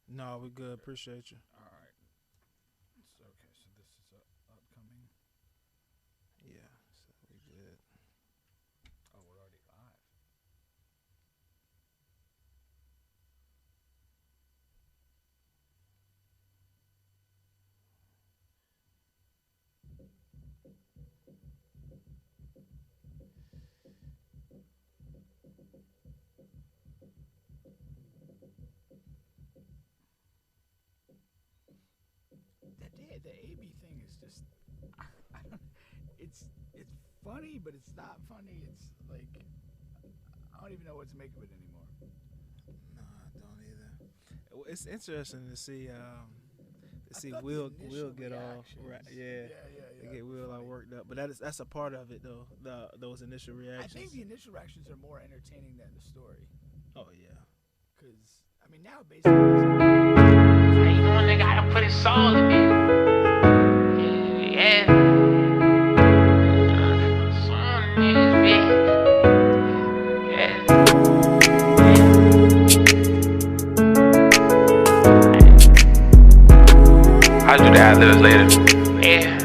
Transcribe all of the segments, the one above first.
No, we good. Appreciate you. All right. So, okay, so this is upcoming. Yeah, so we good. Oh, we're already live. The AB thing is just. I don't, it's funny, but it's not funny. It's like I don't even know what to make of it anymore. No, I don't either. Well, it's interesting to I see thought the Will initial get all right. reactions. Yeah, to Yeah. get It was Will all funny. worked up. But that's a part of it though. Those initial I think reactions. the initial reactions are more entertaining than the story. Oh yeah. Cause I mean now basically. How you doing, nigga? I done put his soul in it. Yeah. Some niggas, I'll do the ad-libs later. Yeah.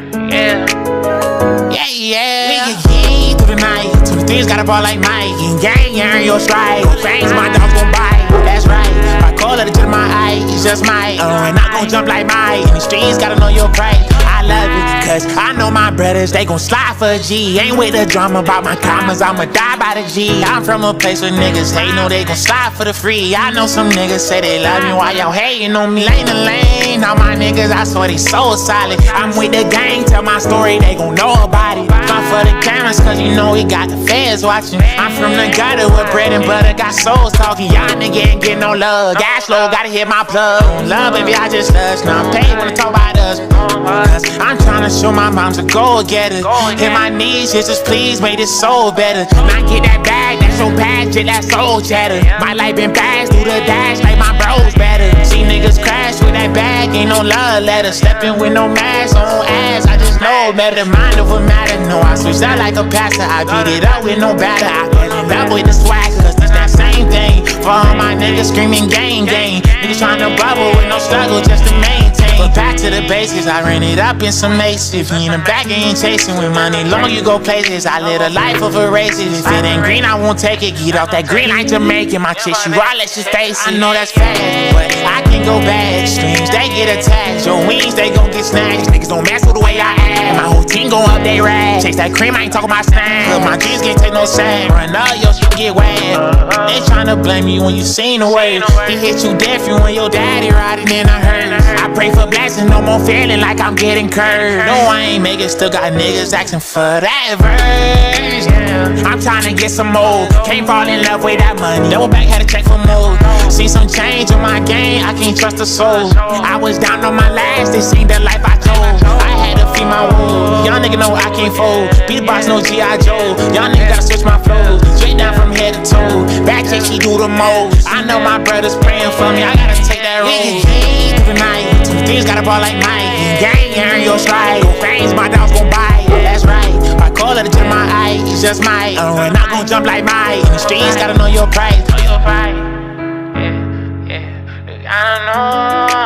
Nigga, yeah, through the night. 23's got a ball like Mike. Gang, earn your strike. Fangs, my dogs gon' bite. That's right. I call it to my eye. It's just my. And I gon' jump like Mike. In the streets, gotta know your price. I love it, cause I know my brothers, they gon' slide for a G. Ain't with the drama about my commas, I'ma die by the G. I'm from a place where niggas hate, know they gon' slide for the free. I know some niggas say they love me while y'all hating on me. Lane to lane, all my niggas, I swear they so solid. I'm with the gang, tell my story, they gon' know about it. Come for the cameras, cause you know we got the feds watching. I'm from the gutter with bread and butter, got souls talking. Y'all nigga ain't get no love. Gas low, gotta hit my plug. Love, baby, I just lust. Now I'm paid when I talk about us. Cause I'm tryna show my mom's a go-getter. Hit my knees, Jesus, please make this soul better. Now get that bag, that's your patch, shit, that soul chatter. My life been fast, do the dash like my bros better. See niggas crash with that bag, ain't no love letter. Stepping with no mask on ass, I just know better. Mind over matter, no, I switched out like a pastor. I beat it up with no batter. I fell in love with the swag, cause it's that same thing. For all my niggas screaming gang. Niggas tryna bubble with no struggle just to maintain. But back to the basics, I ran it up in some aces. If you in the back, you ain't chasing with money. Long you go places, I live a life of a racist. If it ain't green, I won't take it. Get off that green light Jamaican. My chick, she raw, let's just face it. I know that's fast, but I can go bad. Streams, they get attached. Your wings, they gon' get snatched. Niggas don't mess with the way I act. My whole team gon' up they rag. Chase that cream, I ain't talking about snacks. Cause my dreams can't take no sack. Run up, your shit get wet. They tryna blame you when you seen the way. He hit you deaf, you and your daddy riding in a hearse. I pray for blessing, no more feeling like I'm getting cursed. No, I ain't make it, still got niggas asking for that verse. I'm tryna get some more. Can't fall in love with that money. Double back, had to check for more. See some change in my game, I can't trust a soul. I was down on my last, they seen the life I chose. I had to feed my wolves. Y'all nigga know I can't fold. Be the boss, no G.I. Joe. Y'all nigga gotta switch my flows. Straight down from head to toe. Back chick, she do the most. I know my brother's praying for me, I gotta take that road. Through the night, two things got a ball like Mike. Gang, earn your strike. Fangs, my dogs gon' bite. That's right. I call it to my eye, it's just my. And I gon' jump like Mike. In the streets, gotta know your price. Know your price. Yeah. I know.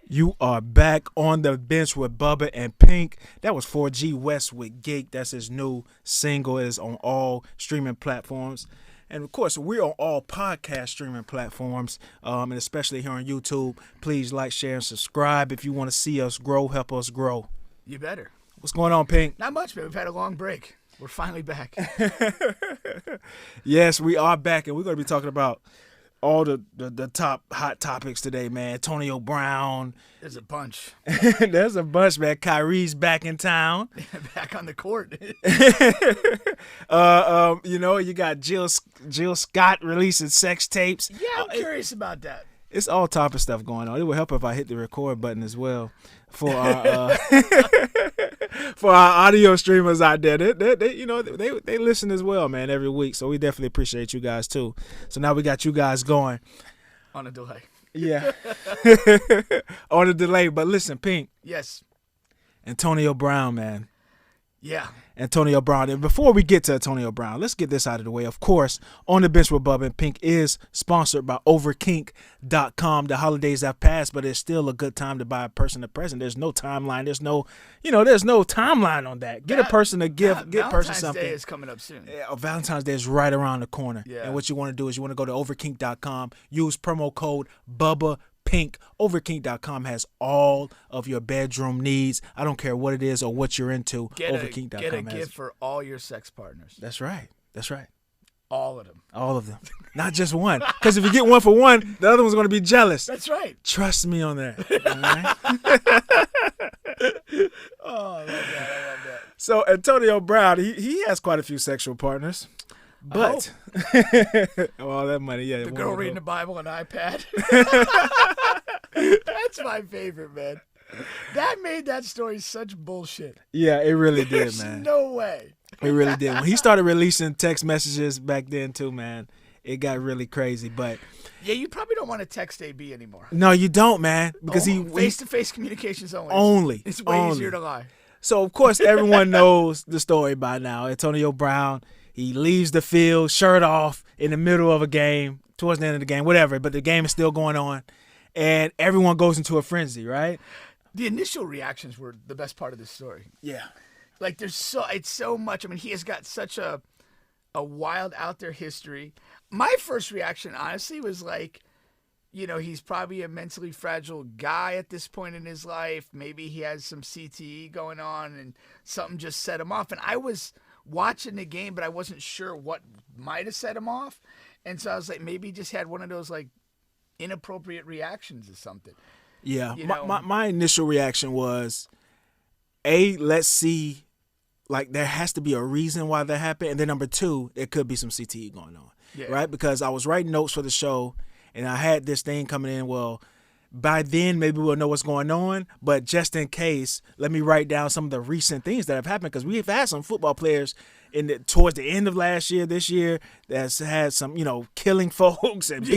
You are back on the bench with Bubba and Pink. That was 4G West with Geek. That's his new single. It is on all streaming platforms. And, of course, we're on all podcast streaming platforms, and especially here on YouTube. Please like, share, and subscribe if you want to see us grow, help us grow. You better. What's going on, Pink? Not much, man. We've had a long break. We're finally back. Yes, we are back, and we're going to be talking about all the top hot topics today, man. Antonio Brown. There's a bunch. There's a bunch, man. Kyrie's back in town. Back on the court. You got Jill Scott releasing sex tapes. Yeah, I'm curious about that. It's all type of stuff going on. It would help if I hit the record button as well for our for our audio streamers out there. They listen as well, man, every week. So we definitely appreciate you guys too. So now we got you guys going On a delay. Yeah, on a delay. But listen, Pink. Yes. Antonio Brown, man. Yeah. Antonio Brown. And before we get to Antonio Brown, let's get this out of the way. Of course, On the Bench with Bubba and Pink is sponsored by Overkink.com. The holidays have passed, but it's still a good time to buy a person a present. There's no timeline. There's no timeline on that. Get a person a gift. Get a person something. Valentine's Day is coming up soon. Yeah, Valentine's Day is right around the corner. Yeah. And what you want to do is you want to go to Overkink.com, use promo code Bubba Pink. Overkink.com has all of your bedroom needs. I don't care what it is or what you're into. Overkink.com Get a has gift for all your sex partners. That's right. All of them. All of them. Not just one. Because if you get one for one, the other one's going to be jealous. That's right. Trust me on that. All right? Oh, I love that. So Antonio Brown, he has quite a few sexual partners. But all that money, yeah. The girl reading the Bible on iPad. That's my favorite, man. That made that story such bullshit. Yeah, it really did, There's man. no way. It really did. When he started releasing text messages back then too, man, it got really crazy. But Yeah, you probably don't want to text AB anymore. no, you don't, man, because face-to-face communications only. only It's way only. easier to lie. So of course everyone knows the story by now. Antonio Brown, he leaves the field, shirt off, in the middle of a game, towards the end of the game, whatever. But the game is still going on, and everyone goes into a frenzy, right? The initial reactions were the best part of this story. Yeah. Like it's so much. I mean, he has got such a wild out there history. My first reaction, honestly, was like, he's probably a mentally fragile guy at this point in his life. Maybe he has some CTE going on and something just set him off. And I was watching the game, but I wasn't sure what might have set him off. And so I was like, maybe he just had one of those like inappropriate reactions or something. Yeah. My initial reaction was, let's see, like there has to be a reason why that happened. And then number two, there could be some CTE going on. Yeah. Right? Because I was writing notes for the show and I had this thing coming in, well, by then maybe we'll know what's going on, but just in case, let me write down some of the recent things that have happened, because we've had some football players towards the end of last year, this year, that's had some, killing folks and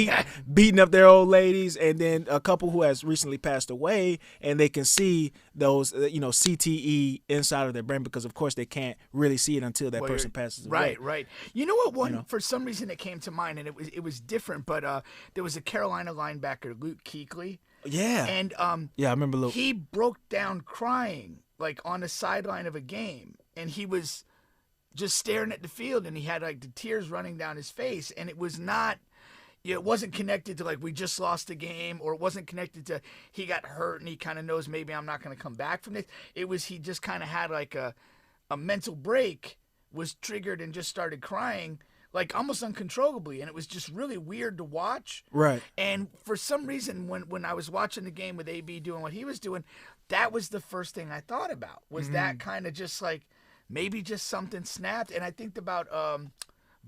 beating up their old ladies, and then a couple who has recently passed away, and they can see those, CTE inside of their brain, because of course they can't really see it until that person passes away. Right. You know what one, for some reason it came to mind, and it was different, but there was a Carolina linebacker, Luke Kuechly. Yeah. And I remember Luke. He broke down crying like on the sideline of a game, and he was just staring at the field, and he had like the tears running down his face, and it was not, it wasn't connected to like we just lost the game, or it wasn't connected to he got hurt and he kind of knows maybe I'm not going to come back from this. It was he just kind of had like a mental break, was triggered and just started crying like almost uncontrollably, and it was just really weird to watch. Right. And for some reason, when I was watching the game with AB doing what he was doing, that was the first thing I thought about, was that kind of just like maybe just something snapped. And I think about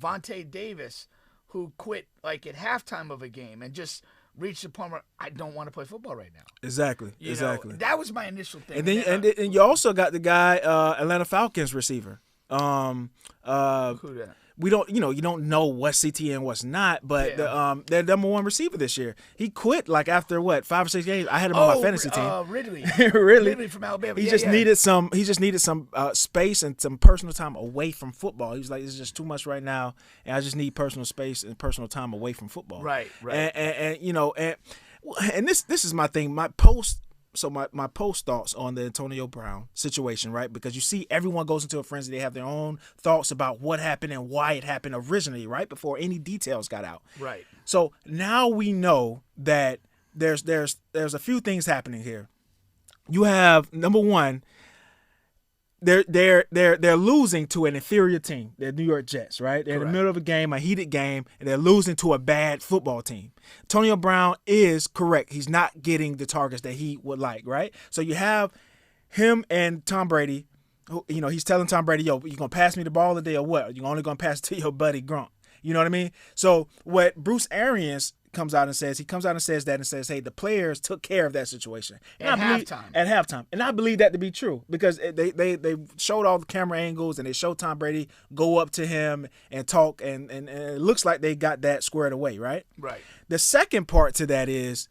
Vontae Davis, who quit like at halftime of a game and just reached the point where I don't want to play football right now. Exactly. You know, that was my initial thing. And then and you also got the guy, Atlanta Falcons receiver. Who that? We don't, you don't know what's CTE and what's not, but their number one receiver this year, he quit like after 5 or 6 games. I had him on my fantasy team. Ridley. Ridley from Alabama. He just needed some space and some personal time away from football. He was like, it's just too much right now, and I just need personal space and personal time away from football. Right. And this is my thing. My post thoughts on the Antonio Brown situation, right? Because you see everyone goes into a frenzy. They have their own thoughts about what happened and why it happened originally, right? Before any details got out. Right. So now we know that there's a few things happening here. You have, number one, they're losing to an inferior team, the New York Jets, right? They're in the middle of a game, a heated game, and they're losing to a bad football team. Antonio Brown is correct. He's not getting the targets that he would like, right? So you have him and Tom Brady, who, he's telling Tom Brady, yo, you going to pass me the ball today or what? You're only going to pass it to your buddy Gronk. You know what I mean? So what Bruce Arians comes out and says, hey, the players took care of that situation. At halftime. And I believe that to be true, because they showed all the camera angles and they showed Tom Brady go up to him and talk, and it looks like they got that squared away, right? Right. The second part to that is,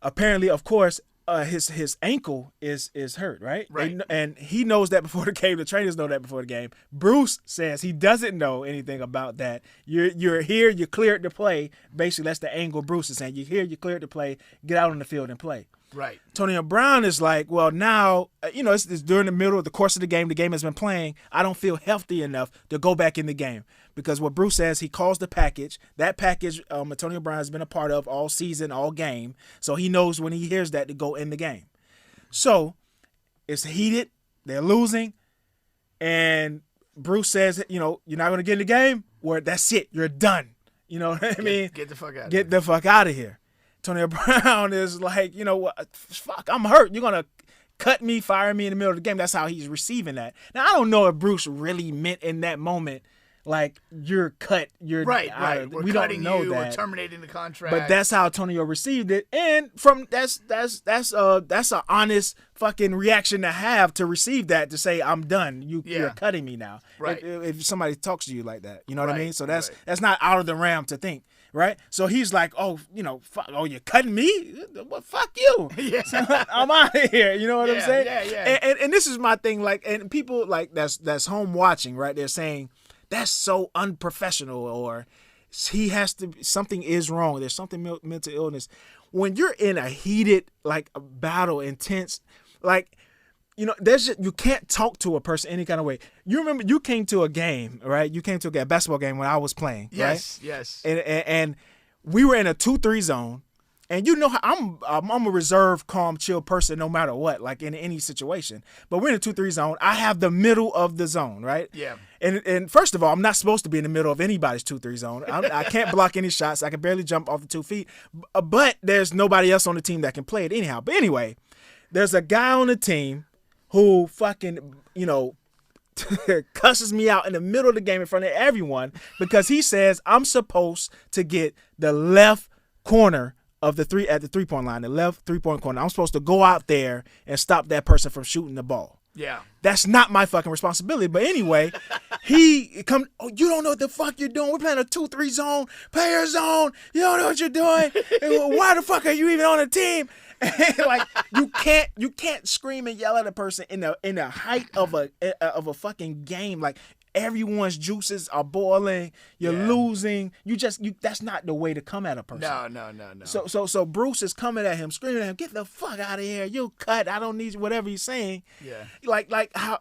apparently, of course, his ankle is hurt, right? Right. And he knows that before the game. The trainers know that before the game. Bruce says he doesn't know anything about that. You're here. You're cleared to play. Basically, that's the angle Bruce is saying. You're here. You're cleared to play. Get out on the field and play. Right. Antonio Brown is like, well, now, it's during the middle of the course of the game. The game has been playing. I don't feel healthy enough to go back in the game. Because what Bruce says, he calls the package. That package, Antonio Brown has been a part of all season, all game. So he knows when he hears that to go in the game. So it's heated. They're losing. And Bruce says, you're not going to get in the game? Well, that's it. You're done. You know what I mean? Get the fuck out of Get the fuck out of here. Antonio Brown is like, fuck, I'm hurt. You're going to cut me, fire me in the middle of the game. That's how he's receiving that. Now, I don't know if Bruce really meant in that moment, like, you're cut. You're right. We don't know that. We're terminating the contract. But that's how Antonio received it. And from that's an honest fucking reaction to have to receive that, to say, I'm done. You're cutting me now. Right. If somebody talks to you like that. You know what I Right, mean? So that's not out of the realm to think. Right? So he's like, fuck, you're cutting me? Well, fuck you. Yeah. So I'm out of here. You know what I'm saying? Yeah. And this is my thing, like, and people like that's home watching, right? They're saying that's so unprofessional, or something is wrong. There's something mental illness. When you're in a heated, like, a battle, intense, like, you can't talk to a person any kind of way. You remember you came to a game, right? You came to a basketball game when I was playing, right? Yes. And we were in a 2-3 zone, and I'm a reserved, calm, chill person no matter what, like in any situation. But we're in a 2-3 zone. I have the middle of the zone, right? Yeah. And first of all, I'm not supposed to be in the middle of anybody's 2-3 zone. I can't block any shots. I can barely jump off the 2 feet. But there's nobody else on the team that can play it anyhow. But anyway, there's a guy on the team who fucking, cusses me out in the middle of the game in front of everyone because he says I'm supposed to get the left corner of the 3-point line, the left 3-point corner. I'm supposed to go out there and stop that person from shooting the ball. Yeah. That's not my fucking responsibility. But anyway, you don't know what the fuck you're doing. We're playing a 2-3 zone, player zone. You don't know what you're doing. Why the fuck are you even on the team? Like, you can't scream and yell at a person in the height of a fucking game. Like, everyone's juices are boiling. You're losing. That's not the way to come at a person. No. So Bruce is coming at him, screaming at him, "Get the fuck out of here! You cut. I don't need you." Whatever he's saying. Yeah. Like how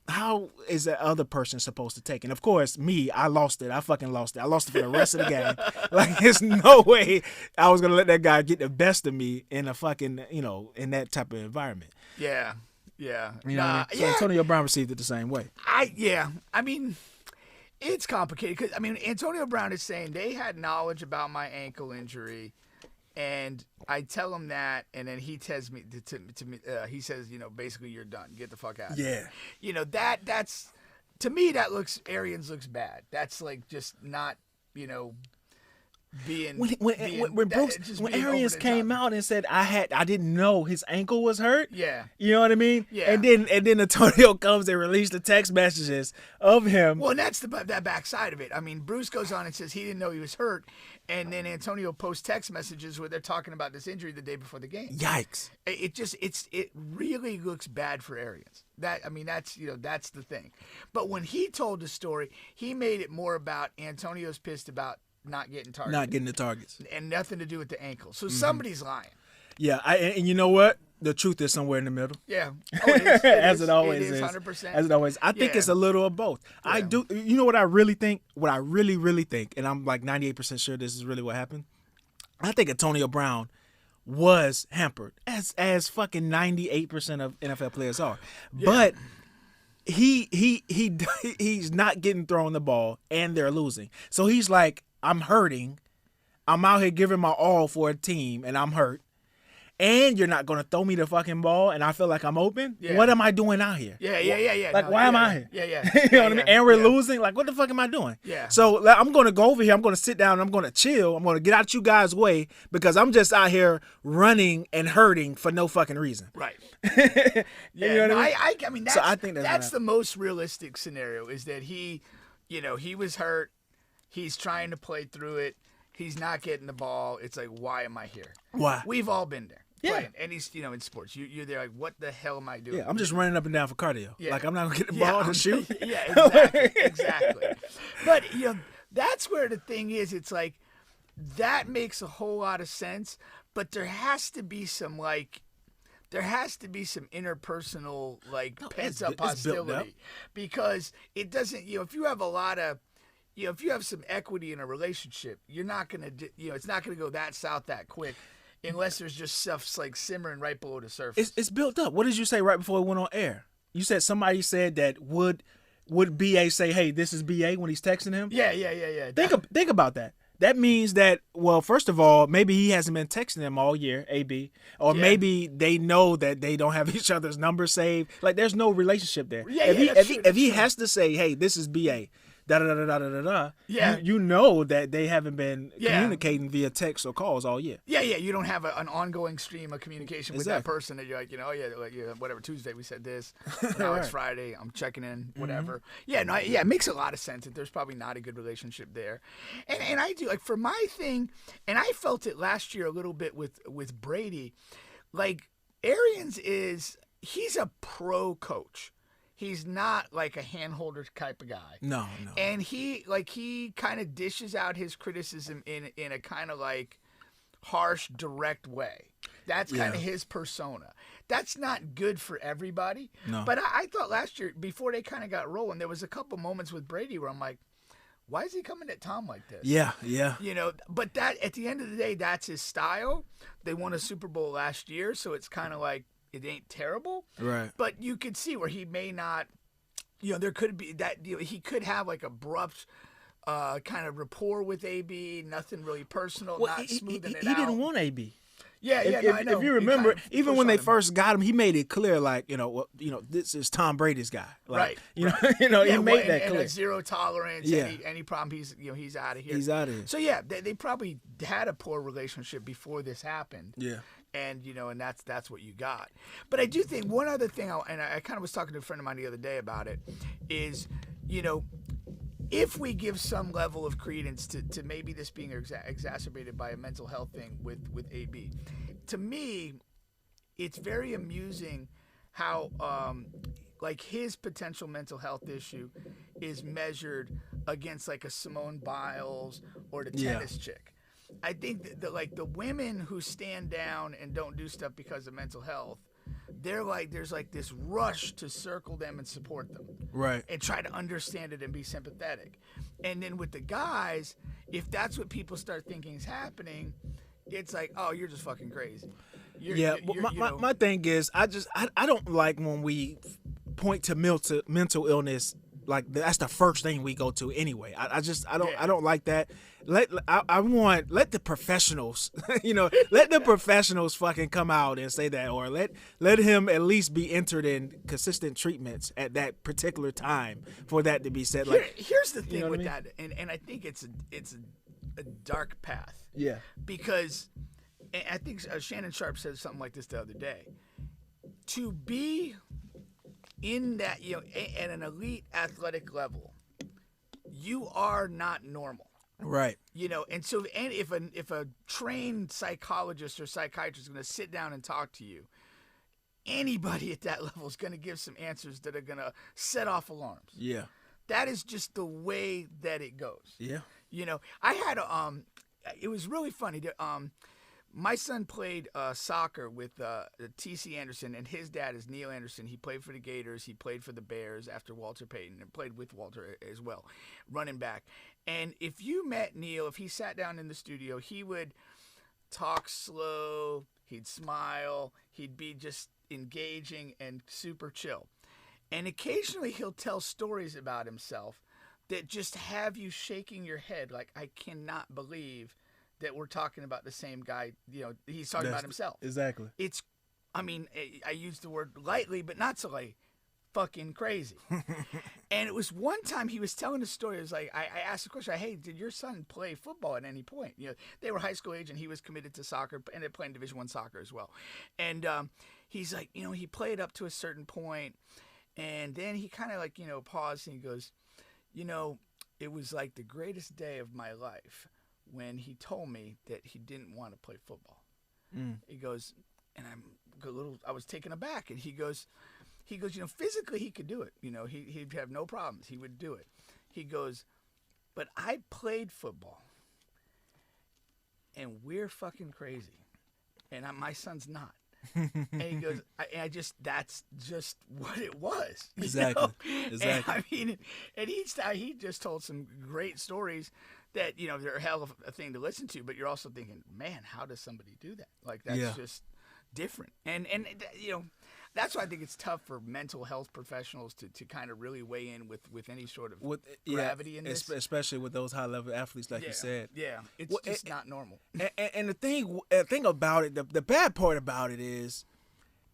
how is that other person supposed to take it? And of course, I lost it. I fucking lost it. I lost it for the rest of the game. Like, there's no way I was gonna let that guy get the best of me in a fucking in that type of environment. Yeah. Yeah. You know what I mean? So Antonio Brown received it the same way. I mean, it's complicated because Antonio Brown is saying they had knowledge about my ankle injury, and I tell him that, and then he tells me to me, he says, basically, you're done. Get the fuck out. Yeah. That's to me, that looks bad. That's like just not being when Arians came out and said I didn't know his ankle was hurt. Yeah. You know what I mean? Yeah. And then Antonio comes and released the text messages of him. Well, and that's that backside of it. I mean, Bruce goes on and says he didn't know he was hurt, and then Antonio posts text messages where they're talking about this injury the day before the game. Yikes! It really looks bad for Arians. That's the thing. But when he told the story, he made it more about Antonio's pissed about not getting targeted. Not getting the targets. And nothing to do with the ankle. So somebody's lying. Yeah, and you know what? The truth is somewhere in the middle. Yeah. Oh, it is. As it always is. 100%. As it always. I think it's a little of both. Yeah. I do. You know what I really think? What I really, really think, and I'm like 98% sure this is really what happened. I think Antonio Brown was hampered, as fucking 98% of NFL players are. Yeah. But he's not getting thrown the ball, and they're losing. So he's like, I'm hurting. I'm out here giving my all for a team, and I'm hurt. And you're not going to throw me the fucking ball, and I feel like I'm open? Yeah. What am I doing out here? Yeah. Like, why am I here? Yeah. You know what I mean? And we're losing? Like, what the fuck am I doing? Yeah. So I'm going to go over here. I'm going to sit down. And I'm going to chill. I'm going to get out you guys' way because I'm just out here running and hurting for no fucking reason. Right. You know what I mean, so I think that's the most realistic scenario is that he was hurt. He's trying to play through it. He's not getting the ball. It's like, why am I here? Why? We've all been there. Yeah. playing any in sports. You're there like, what the hell am I doing? Yeah, I'm just running up and down for cardio. Yeah. Like I'm not gonna get the ball to shoot. Yeah, exactly. But that's where the thing is. It's like that makes a whole lot of sense. But there has to be some interpersonal pent up it's built up. hostility because it doesn't. If you have a lot of if you have some equity in a relationship, you're not gonna it's not gonna go that south that quick. Unless there's just stuff like simmering right below the surface. It's built up. What did you say right before it went on air? You said somebody said that would BA say, "Hey, this is BA" when he's texting him? Yeah. Think about that. That means that, well, first of all, maybe he hasn't been texting them all year, AB, or maybe they know that they don't have each other's numbers saved. Like, there's no relationship there. If he has to say, "Hey, this is BA," da da da da da da da. Yeah. You know that they haven't been communicating via text or calls all year. Yeah. You don't have an ongoing stream of communication with that Exactly. person that you're like, whatever, Tuesday we said this. Now it's Friday. I'm checking in, whatever. It makes a lot of sense that there's probably not a good relationship there. And I do, for my thing, and I felt it last year a little bit with Brady, Arians he's a pro coach. He's not like a handholder type of guy. No. And he kind of dishes out his criticism in a kind of harsh, direct way. That's kind of his persona. That's not good for everybody. No. But I thought last year, before they kind of got rolling, there was a couple moments with Brady where I'm like, why is he coming at Tom like this? Yeah. But that at the end of the day, that's his style. They won a Super Bowl last year, so it's kind of like, it ain't terrible, Right. But you could see where he may not, there could be that, he could have abrupt kind of rapport with AB, nothing really personal, not smoothing it out. He didn't want AB. I know. If you remember, kind of even pushed when they on him. first got him, he made it clear, this is Tom Brady's guy. Right. He made that clear. And zero tolerance. Yeah. Any problem, he's out of here. He's out of here. So they probably had a poor relationship before this happened. Yeah. And and that's what you got. But I do think one other thing, I kind of was talking to a friend of mine the other day about it, is if we give some level of credence to maybe this being exacerbated by a mental health thing with AB, to me, it's very amusing how his potential mental health issue is measured against a Simone Biles or the tennis chick. I think that the women who stand down and don't do stuff because of mental health, there's this rush to circle them and support them. Right. And try to understand it and be sympathetic. And then with the guys, if that's what people start thinking is happening, it's like, oh, you're just fucking crazy. My thing is, I don't like when we point to mental illness. Like that's the first thing we go to anyway. I don't like that. Let the professionals, let the professionals fucking come out and say that, or let him at least be entered in consistent treatments at that particular time for that to be said. Here's the thing with that, and I think it's a dark path. Yeah. Because I think Shannon Sharp said something like this the other day. To be in that, at an elite athletic level, you are not normal. Right. And so if a trained psychologist or psychiatrist is going to sit down and talk to you, anybody at that level is going to give some answers that are going to set off alarms. Yeah. That is just the way that it goes. Yeah. I had it was really funny. My son played soccer with T.C. Anderson, and his dad is Neil Anderson. He played for the Gators. He played for the Bears after Walter Payton, and played with Walter as well, running back. And if you met Neil, if he sat down in the studio, he would talk slow. He'd smile. He'd be just engaging and super chill. And occasionally he'll tell stories about himself that just have you shaking your head like, I cannot believe that we're talking about the same guy. He's talking about himself. Exactly. I use the word lightly, but not so fucking crazy. And it was one time he was telling a story. It was I asked the question, hey, did your son play football at any point? They were high school age, and he was committed to soccer, and they're playing Division I soccer as well. And he's like, he played up to a certain point, and then he kind of paused, and he goes, it was like the greatest day of my life when he told me that he didn't want to play football. He goes, And I was taken aback, and he goes, physically he could do it. He'd have no problems. He would do it. He goes, but I played football, and we're fucking crazy, and my son's not. And he goes, that's just what it was. Exactly. Exactly. And, I mean, and he just told some great stories that, they're a hell of a thing to listen to, but you're also thinking, man, how does somebody do that? Like, that's just different. And that's why I think it's tough for mental health professionals to kind of really weigh in with any sort of gravity in this. Especially with those high-level athletes, like you said. Yeah, it's not normal. And the thing about it, the bad part about it is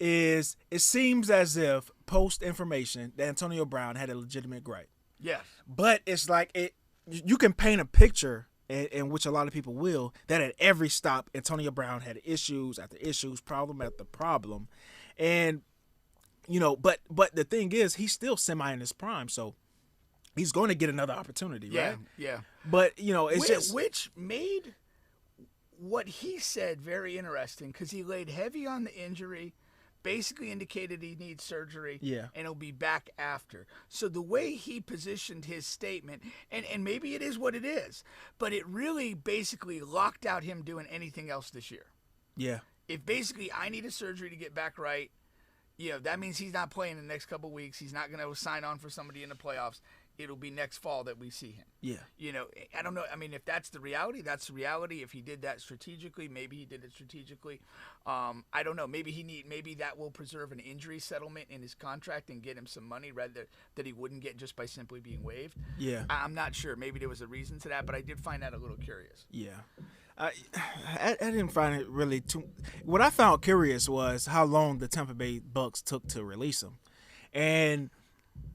it seems as if post information that Antonio Brown had a legitimate gripe. Yes. But it's like you can paint a picture, in which a lot of people will, that at every stop Antonio Brown had issues after issues, problem after problem. And but the thing is, he's still semi in his prime, so he's going to get another opportunity, right? Yeah. But it's which made what he said very interesting, because he laid heavy on the injury, basically indicated he needs surgery, and he'll be back after. So the way he positioned his statement, and maybe it is what it is, but it really basically locked out him doing anything else this year. Yeah. If basically I need a surgery to get back right, that means he's not playing in the next couple of weeks. He's not going to sign on for somebody in the playoffs. It'll be next fall that we see him. Yeah. I don't know. I mean, if that's the reality, that's the reality. If he did that strategically, maybe he did it strategically. I don't know. Maybe that will preserve an injury settlement in his contract and get him some money rather that he wouldn't get just by simply being waived. Yeah. I'm not sure. Maybe there was a reason to that, but I did find that a little curious. Yeah. I didn't find it really too. What I found curious was how long the Tampa Bay Bucks took to release him, and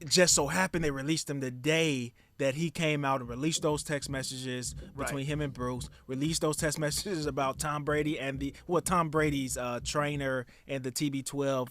just so happened they released him the day that he came out and released those text messages between him and Bruce. Released those text messages about Tom Brady and Tom Brady's trainer and the TB12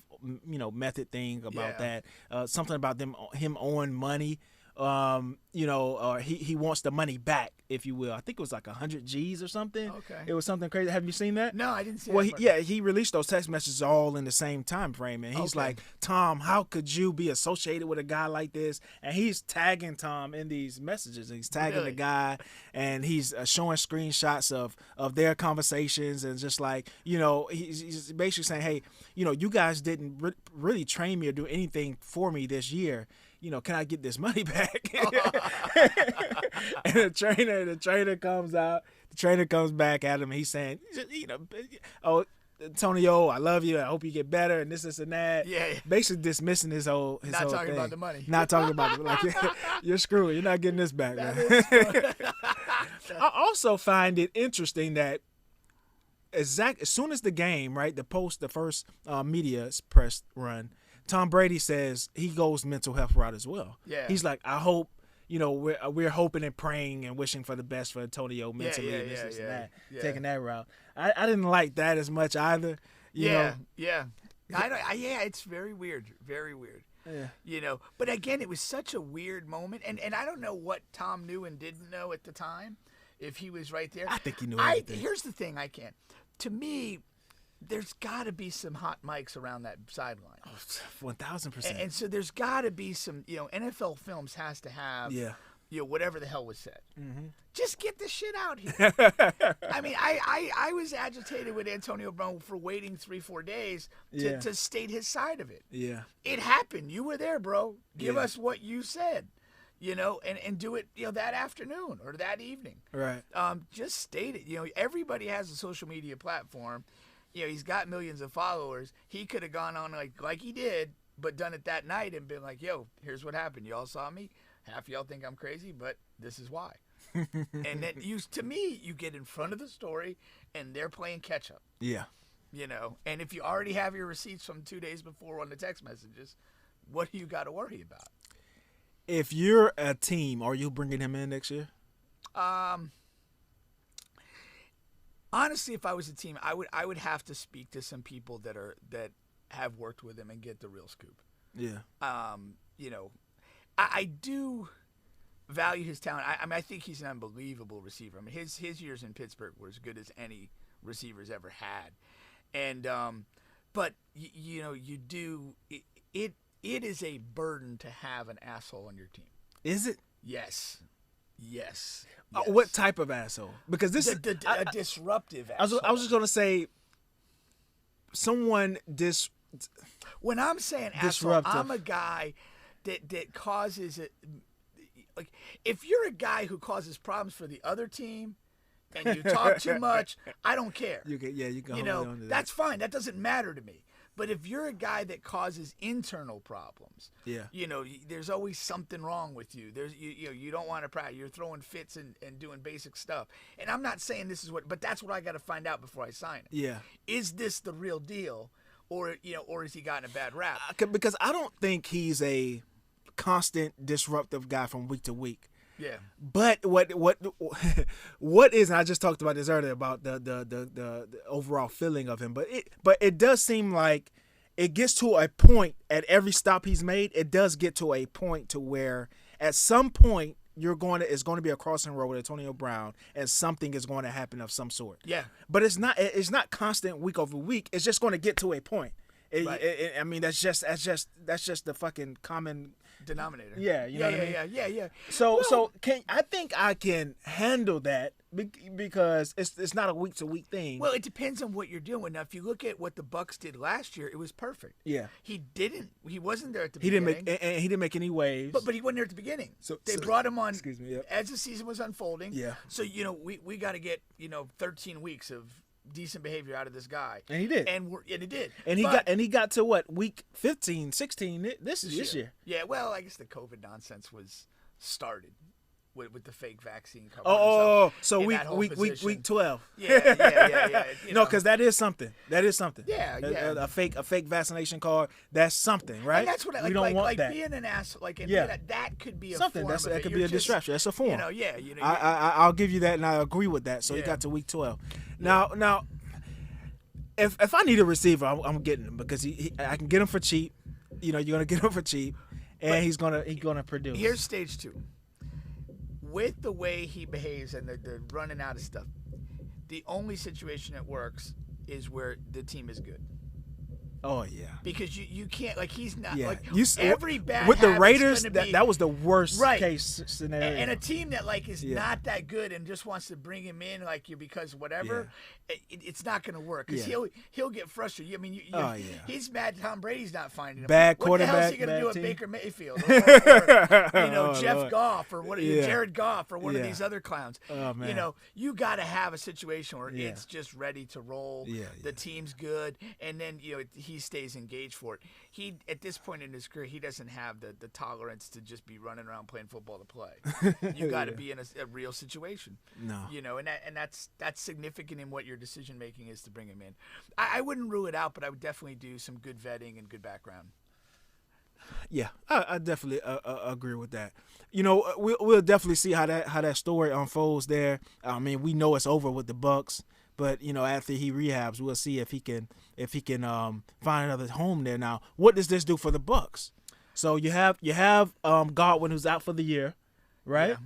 method thing about that. Something about him owing money. He wants the money back, if you will. I think it was like 100 G's or something. Okay. It was something crazy. Have you seen that? No, I didn't see well, that. He released those text messages all in the same time frame, and he's like, Tom, how could you be associated with a guy like this? And he's tagging Tom in these messages. And he's tagging the guy, and he's showing screenshots of their conversations, and just like, he's basically saying, hey, you guys didn't really train me or do anything for me this year. Can I get this money back? And the trainer comes out. The trainer comes back at him. And he's saying, oh, Antonio, I love you. I hope you get better, and this and that. Yeah. Basically dismissing his whole Not talking thing. about the money. Not talking about it. Like, you're screwed. You're not getting this back. That Man. is fun. I also find it interesting that as soon as the game, right, the first media press run, Tom Brady says he goes mental health route as well. Yeah. He's like, I hope, we're hoping and praying and wishing for the best for Antonio mentally and this and that, taking that route. I didn't like that as much either. You know? Yeah. It's very weird. Very weird. Yeah. But again, it was such a weird moment, and I don't know what Tom knew and didn't know at the time, if he was right there. I think he knew everything. Here's the thing, to me, there's got to be some hot mics around that sideline. 1,000%. And so there's got to be some, NFL Films has to have, whatever the hell was said. Mm-hmm. Just get this shit out here. I mean, I was agitated with Antonio Brown for waiting 3-4 days to state his side of it. Yeah. It happened. You were there, bro. Give us what you said, and do it, that afternoon or that evening. Right. Just state it. Everybody has a social media platform. He's got millions of followers. He could have gone on like he did, but done it that night and been like, yo, here's what happened. Y'all saw me. Half y'all think I'm crazy, but this is why. And then to me, you get in front of the story and they're playing catch up. Yeah. And if you already have your receipts from 2 days before on the text messages, what do you got to worry about? If you're a team, are you bringing him in next year? Honestly, if I was a team, I would have to speak to some people that have worked with him and get the real scoop. Yeah. I do value his talent. I think he's an unbelievable receiver. I mean, his years in Pittsburgh were as good as any receivers ever had. And but you do it. It is a burden to have an asshole on your team. Is it? Yes. What type of asshole? Because this is a disruptive asshole. I was just gonna say someone When I'm saying asshole, I'm a guy that causes it. Like, if you're a guy who causes problems for the other team and you talk too much, I don't care. You can that's fine. That doesn't matter to me. But if you're a guy that causes internal problems, there's always something wrong with you. There's you don't want to practice. You're throwing fits and doing basic stuff. And I'm not saying this is but that's what I got to find out before I sign it. Yeah. Is this the real deal, or has he gotten a bad rap? Because I don't think he's a constant disruptive guy from week to week. Yeah. But what is, and I just talked about this earlier about the overall feeling of him, but it does seem like it gets to a point at every stop he's made. It does get to a point to where at some point it's going to be a crossing road with Antonio Brown, and something is going to happen of some sort. Yeah. But it's not constant week over week. It's just going to get to a point. Right. I mean, that's just the fucking common denominator. Yeah, you know what I mean? Yeah. So I think I can handle that because it's not a week to week thing. Well, it depends on what you're doing. Now, if you look at what the Bucks did last year, it was perfect. Yeah. He wasn't there at the beginning. He didn't make any waves. But he wasn't there at the beginning. So they brought him on excuse me, yep. as the season was unfolding. Yeah. So, we got to get, 13 weeks of decent behavior out of this guy. And he did. And he did. And he got to what, week 15, 16 this year. Yeah, well, I guess the COVID nonsense was started with the fake vaccine cover. So week 12. Yeah. No, because that is something. Yeah. A fake vaccination card. That's something, right? And that's what we don't want that. Being an ass, that could be a something. Form That could be a distraction. That's a form. I'll give you that, and I agree with that. So he got to week 12. Now, if I need a receiver, I'm getting him because I can get him for cheap. You're gonna get him for cheap, and he's gonna produce. Here's stage 2. With the way he behaves and the running out of stuff, the only situation that works is where the team is good. Oh yeah. Because you can't, he's not every bad with the Raiders. That that was the worst right. case scenario. And a team that is not that good and just wants to bring him in because whatever, it's not going to work because he'll get frustrated. I mean, he's mad. Tom Brady's not finding him. Bad what quarterback. What the hell is he going to do team? At Baker Mayfield or Jeff Lord. Goff or Jared Goff or one of these other clowns? Oh man. You got to have a situation where it's just ready to roll. The team's good, and then he stays engaged for it. He at this point in his career, he doesn't have the tolerance to just be running around playing football to play. You got to be in a real situation. No. And that's significant in what your decision making is to bring him in. I wouldn't rule it out, but I would definitely do some good vetting and good background. Yeah, I definitely agree with that. We'll definitely see how that story unfolds there. I mean, we know it's over with the Bucks. But after he rehabs, we'll see if he can find another home there. Now, what does this do for the Bucks? So you have Godwin, who's out for the year, right? Yeah.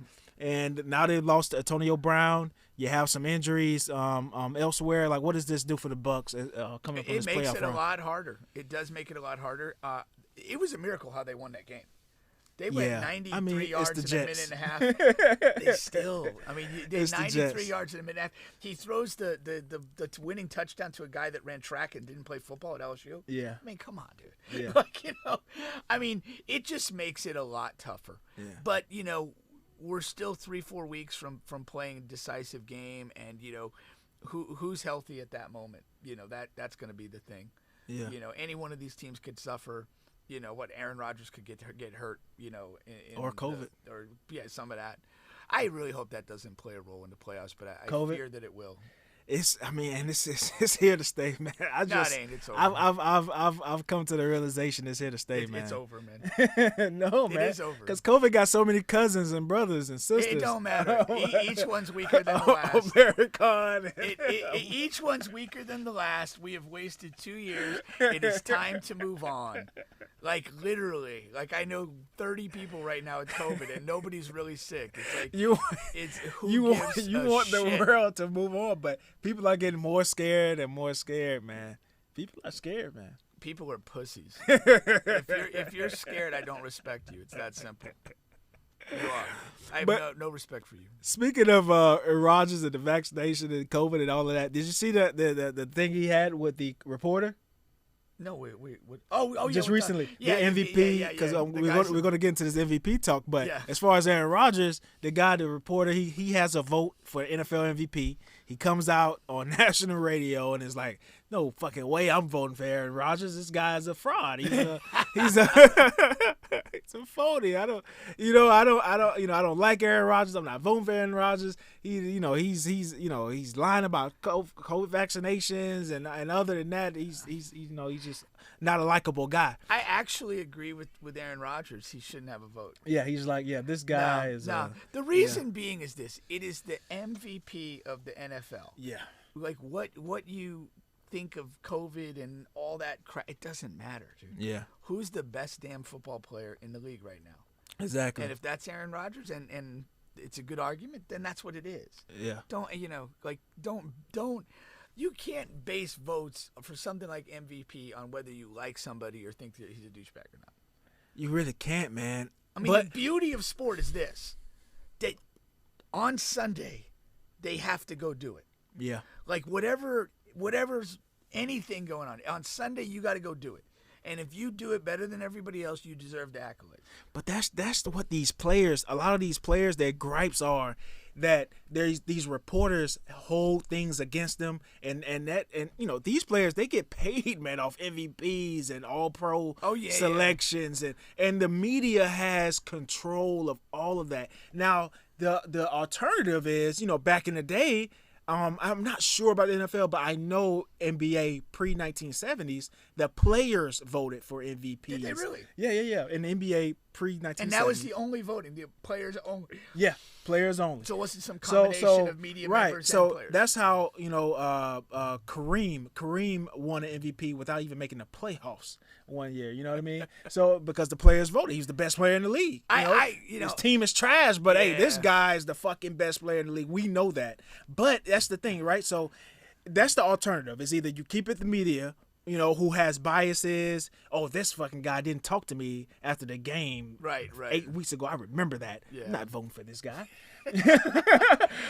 And now they've lost Antonio Brown. You have some injuries elsewhere. What does this do for the Bucks coming from this playoff run? It makes it a lot harder. It does make it a lot harder. It was a miracle how they won that game. They went 93 yards in a minute and a half. They still, they 93 yards in a minute and a half. He throws the winning touchdown to a guy that ran track and didn't play football at LSU. Yeah. Come on, dude. Yeah. It just makes it a lot tougher. Yeah. But, we're still 3-4 weeks from playing a decisive game, and, who's healthy at that moment? That's going to be the thing. Yeah. Any one of these teams could suffer. Aaron Rodgers could get hurt, or COVID. Some of that. I really hope that doesn't play a role in the playoffs, but I fear that it will. It's here to stay, man. It's over. I've come to the realization it's here to stay, man. It's over, man. No, man. It is over. Because COVID got so many cousins and brothers and sisters. It don't matter. Each one's weaker than the last. American. Each one's weaker than the last. We have wasted 2 years. It is time to move on. Literally. I know 30 people right now with COVID, and nobody's really sick. It's you want the world to move on, but people are getting more scared and more scared, man. People are scared, man. People are pussies. If you're scared, I don't respect you. It's that simple. You are. I have no respect for you. Speaking of Rodgers and the vaccination and COVID and all of that, did you see the thing he had with the reporter? No, wait. What? Oh, just yeah, recently, the MVP. Because we're going to get into this MVP talk. But as far as Aaron Rodgers, the reporter, he has a vote for NFL MVP. He comes out on national radio and is like, "No fucking way, I'm voting for Aaron Rodgers. This guy is a fraud. He's a he's a phony. I don't like Aaron Rodgers. I'm not voting for Aaron Rodgers. He's lying about COVID vaccinations and other than that, he's just not a likable guy." I actually agree with Aaron Rodgers. He shouldn't have a vote. Yeah, he's like, this guy is. No, the reason being is this: it is the MVP of the NFL. Yeah. Like what you think of COVID and all that crap, it doesn't matter, dude. Yeah. Who's the best damn football player in the league right now? Exactly. And if that's Aaron Rodgers and it's a good argument, then that's what it is. Yeah. Don't you can't base votes for something like MVP on whether you like somebody or think that he's a douchebag or not. You really can't, man. I mean, the beauty of sport is this: that on Sunday, they have to go do it. Yeah. Like whatever's anything going on Sunday, you got to go do it. And if you do it better than everybody else, you deserve the accolade. But that's what a lot of these players, their gripes are that there's these reporters hold things against them, and these players, they get paid, man, off MVPs and all pro selections, and the media has control of all of that. Now the alternative is, back in the day, I'm not sure about the NFL, but I know NBA pre-1970s, the players voted for MVPs. Did they really? Yeah. In the NBA pre-1970s. And that was the only voting, the players only. Yeah, players only. So was it some combination of media members and players? That's how, Kareem won an MVP without even making the playoffs one year. You know what I mean? So because the players voted, he was the best player in the league. His team is trash, but hey, this guy's the fucking best player in the league. We know that. But that's the thing, right? So that's the alternative. Is either you keep it the media, who has biases. Oh, this fucking guy didn't talk to me after the game. Right. 8 weeks ago. I remember that. Yeah. I'm not voting for this guy.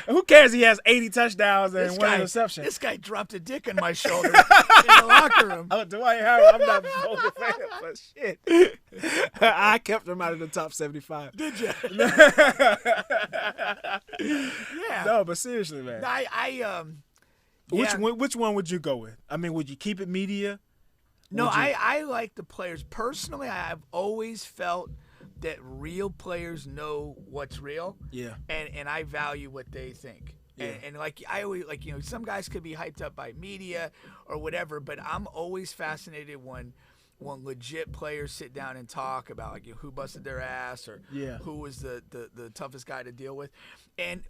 Who cares? He has 80 touchdowns and one interception. This guy dropped a dick on my shoulder in the locker room. Oh, Dwight Howard, I'm not voting for him, but shit. I kept him out of the top 75. Did you? Yeah. No, but seriously, man. Which one would you go with? I mean, would you keep it media? No, I like the players. Personally, I've always felt that real players know what's real. Yeah. And I value what they think. Yeah. And like I always some guys could be hyped up by media or whatever, but I'm always fascinated when legit players sit down and talk about who busted their ass or who was the toughest guy to deal with. And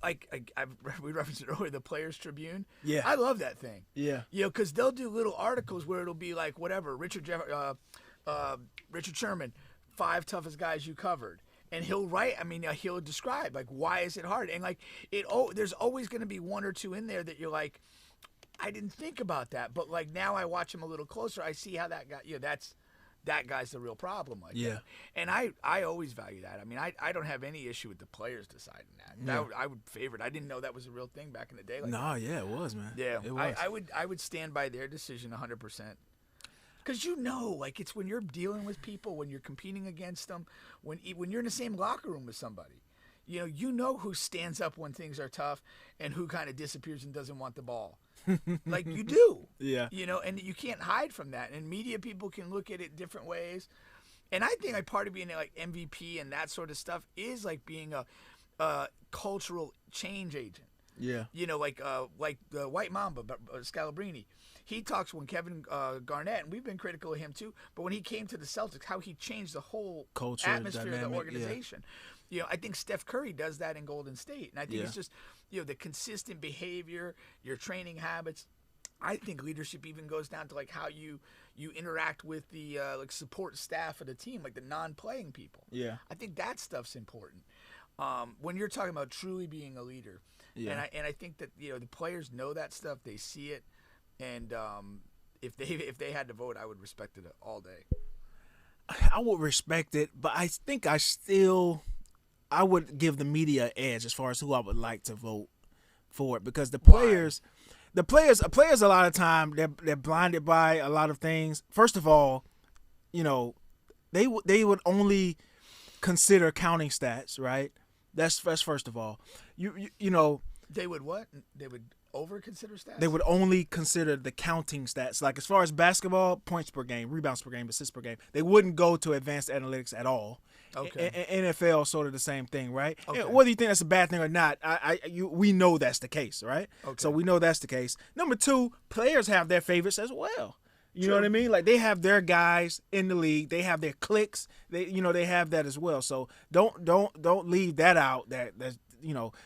we referenced it earlier, the Players Tribune. Yeah. I love that thing. Yeah. Because they'll do little articles where it'll be like whatever, Richard Sherman, 5 toughest guys you covered. And he'll write, he'll describe, why is it hard? And, there's always going to be one or two in there that you're like, I didn't think about that. But, now I watch him a little closer. I see how that guy, that guy's the real problem. That. And I always value that. I don't have any issue with the players deciding that. Yeah. I would favor it. I didn't know that was a real thing back in the day. It was, man. Yeah. It was. I would stand by their decision 100%. Because it's when you're dealing with people, when you're competing against them, when you're in the same locker room with somebody, you know who stands up when things are tough and who kind of disappears and doesn't want the ball. You do. Yeah. And you can't hide from that. And media people can look at it different ways. And I think part of being MVP and that sort of stuff is being a cultural change agent. Yeah. Like the White Mamba, Scalabrini. He talks when Kevin Garnett, and we've been critical of him too, but when he came to the Celtics, how he changed the whole culture, atmosphere dynamic, of the organization. Yeah. I think Steph Curry does that in Golden State. And I think it's just, the consistent behavior, your training habits. I think leadership even goes down to how you interact with the support staff of the team, the non-playing people. Yeah. I think that stuff's important. When you're talking about truly being a leader. Yeah. And I think that the players know that stuff, they see it, and if they had to vote, I would respect it all day. I would respect it, but I think I would give the media an edge as far as who I would like to vote for it, because the players a lot of time they're blinded by a lot of things. First of all, they would only consider counting stats, right? That's first of all. You know They would what? They would over consider stats? they would only consider the counting stats. Like as far as basketball, points per game, rebounds per game, assists per game. They wouldn't go to advanced analytics at all. Okay. NFL sort of the same thing, right? Okay. Whether you think that's a bad thing or not, we know that's the case, right? Okay. So we know that's the case. Number two, players have their favorites as well. You True. know what I mean? Like they have their guys in the league. They have their cliques. They have that as well. So don't leave that out. That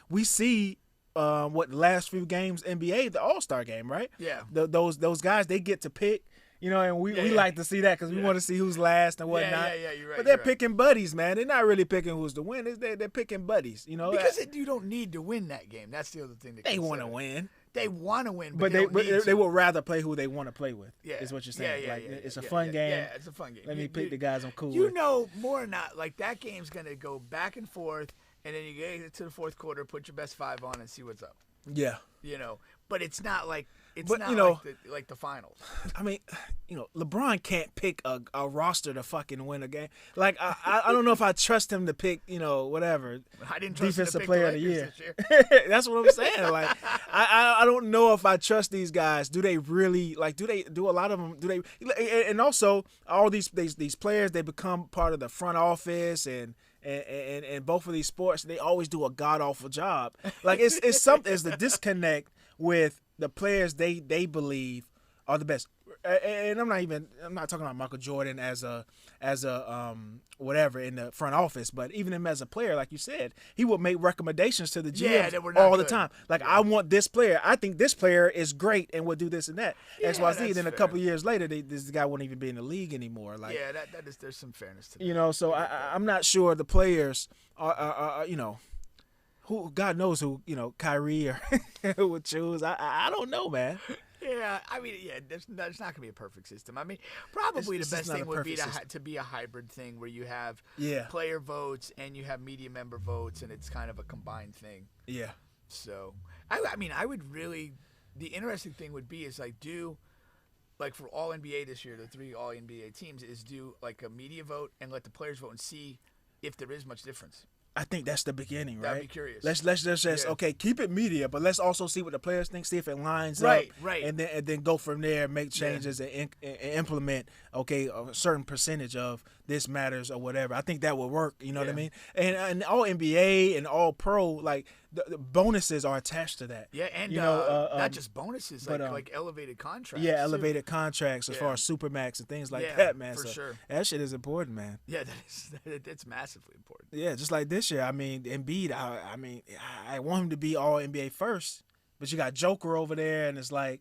we see what the last few games NBA, the All-Star game, right? Yeah. Those guys, they get to pick. And we like to see that because we want to see who's last and whatnot. Yeah, you're right. But they're picking buddies, man. They're not really picking who's to win. They're picking buddies, Because you don't need to win that game. That's the other thing. They want to win. They want to win, But they would rather play who they want to play with. Yeah. Is what you're saying. Yeah, It's a fun game. Yeah, it's a fun game. Let me pick the guys I'm cool with. You know more or not, like that game's going to go back and forth, and then you get to the fourth quarter, put your best five on, and see what's up. Yeah. But it's not like like the finals. I mean, LeBron can't pick a roster to fucking win a game. Like I don't know if I trust him to pick, whatever. I didn't trust him to defensive pick player the of the Lakers year. this year. That's what I'm saying. Like I don't know if I trust these guys. Do they really do a lot of them? Do they? And also all these players, they become part of the front office and both of these sports, they always do a god awful job. Like it's the disconnect with the players they believe are the best. And I'm not talking about Michael Jordan as a whatever in the front office, but even him as a player, like you said, he would make recommendations to the GM that were not all the good. time. Like I want this player. I think this player is great and would do this and that. XYZ. that's Then a fair. couple years later, this guy wouldn't even be in the league anymore. Like that is. There's some fairness to that. so I'm not sure the players are who God knows who Kyrie or who would choose. I don't know, man. Yeah, I mean, there's not going to be a perfect system. I mean, probably It's the just best not thing a would be perfect to be a hybrid thing where you have Yeah. player votes and you have media member votes, and it's kind of a combined thing. Yeah. So, I mean, I would really – the interesting thing would be is for all NBA this year, the 3 all NBA teams, is do like a media vote and let the players vote and see if there is much difference. I think that's the beginning, right? I'd be curious. Let's just okay, keep it media, but let's also see what the players think, see if it lines Right, up, right. and then go from there, make changes and implement a certain percentage of this matters or whatever. I think that would work. You know what I mean? And all NBA and all pro, like the bonuses are attached to that. Yeah, and not just bonuses, like elevated contracts. Yeah, too. elevated contracts as Yeah. far as supermax and things like Yeah, that, man. for So sure. that shit is important, man. Yeah, that's massively important. Yeah, just like this year. I mean, Embiid. I want him to be all NBA first, but you got Joker over there, and it's like,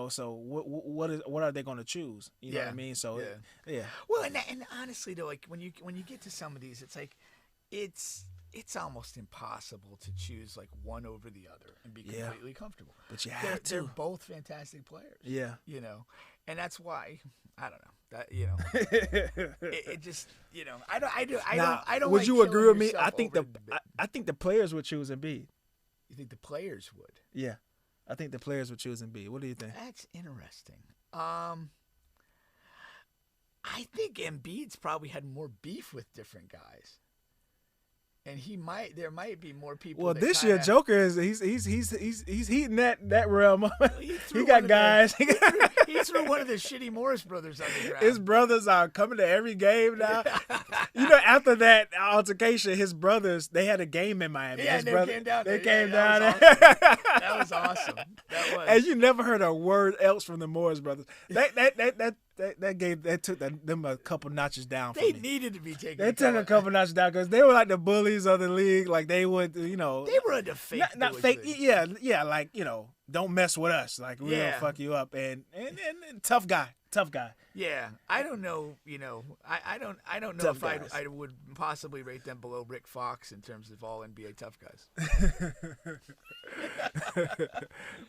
so what are they going to choose? You know what I mean? So yeah. Well, and honestly though, like when you get to some of these, it's like it's almost impossible to choose like one over the other and be completely comfortable. But you have They're to. both fantastic players. Yeah. And that's why I don't know that it just I don't. Would like you agree killing with me? yourself I think over I think the players would choose Embiid. You think the players would? Yeah, I think the players would choose Embiid. What do you think? That's interesting. I think Embiid's probably had more beef with different guys. And there might be more people. Well, that this kinda, year Joker is he's heating that realm. He He got guys. He threw one of the shitty Morris brothers on the ground. His brothers are coming to every game now. After that altercation, his brothers, they had a game in Miami. Yeah, his they brother, came down They there. came Yeah, down that there. That was awesome. That was. And you never heard a word else from the Morris brothers. That took them a couple notches down. They for me. needed to be taken. They took a couple notches down because they were like the bullies of the league. Like they would, They were into fake. not fake. Yeah, like don't mess with us. Like we'll Yeah. fuck you up. And tough guy. Tough guy. Yeah, I don't know. I don't know Tough if guys. I would possibly rate them below Rick Fox in terms of all NBA tough guys.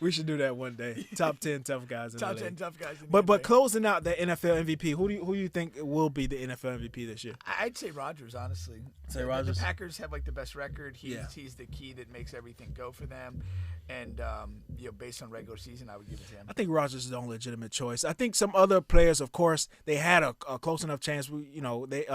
We should do that one day. Top 10 tough guys in the Top league. 10 tough guys. In the But NBA. closing out the NFL MVP, who do you think will be the NFL MVP this year? I'd say Rodgers, honestly. Say The Rodgers? Packers have like the best record. Yeah. He's the key that makes everything go for them. And based on regular season, I would give it to him. I think Rodgers is the only legitimate choice. I think some other players, of course, they had a close enough chance. They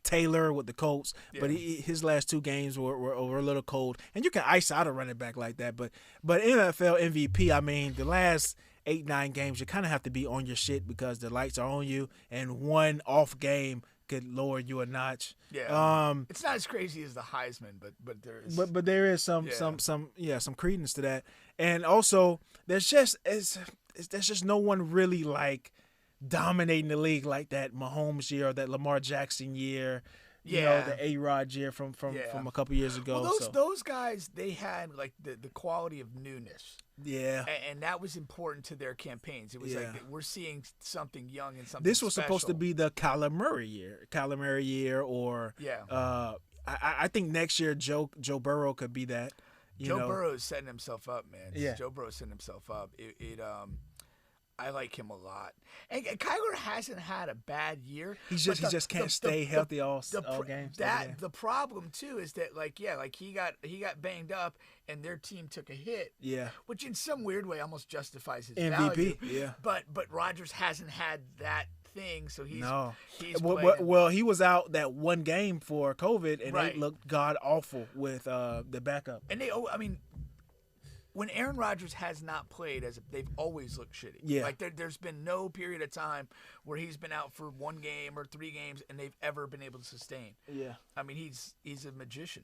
Taylor with the Colts, but his last 2 games were a little cold. And you can ice out a running back like that. But NFL MVP, I mean, the last 8-9 games, you kind of have to be on your shit because the lights are on you, and one off game could lower you a notch. Yeah. It's not as crazy as the Heisman, but there is. But there is some credence to that. And also there's just no one really like dominating the league like that Mahomes year or that Lamar Jackson year. The A-Rod year from a couple years ago. Well, those guys, they had like the quality of newness. Yeah. And that was important to their campaigns. It was like we're seeing something young and something This was special. supposed to be the Kyler Murray year, or I think next year Joe Burrow could be that. Joe Burrow is setting himself up, man. Yeah. Joe Burrow is setting himself up. I like him a lot. And Kyler hasn't had a bad year. He just can't stay healthy all games. The problem too is that he got banged up and their team took a hit. Yeah. Which in some weird way almost justifies his MVP. value. Yeah. But Rodgers hasn't had that thing, so he's well, he was out that one game for COVID, and Right. they looked god awful with the backup. And when Aaron Rodgers has not played, they've always looked shitty. Yeah. Like there's been no period of time where he's been out for 1 game or 3 games and they've ever been able to sustain. Yeah. I mean, he's a magician.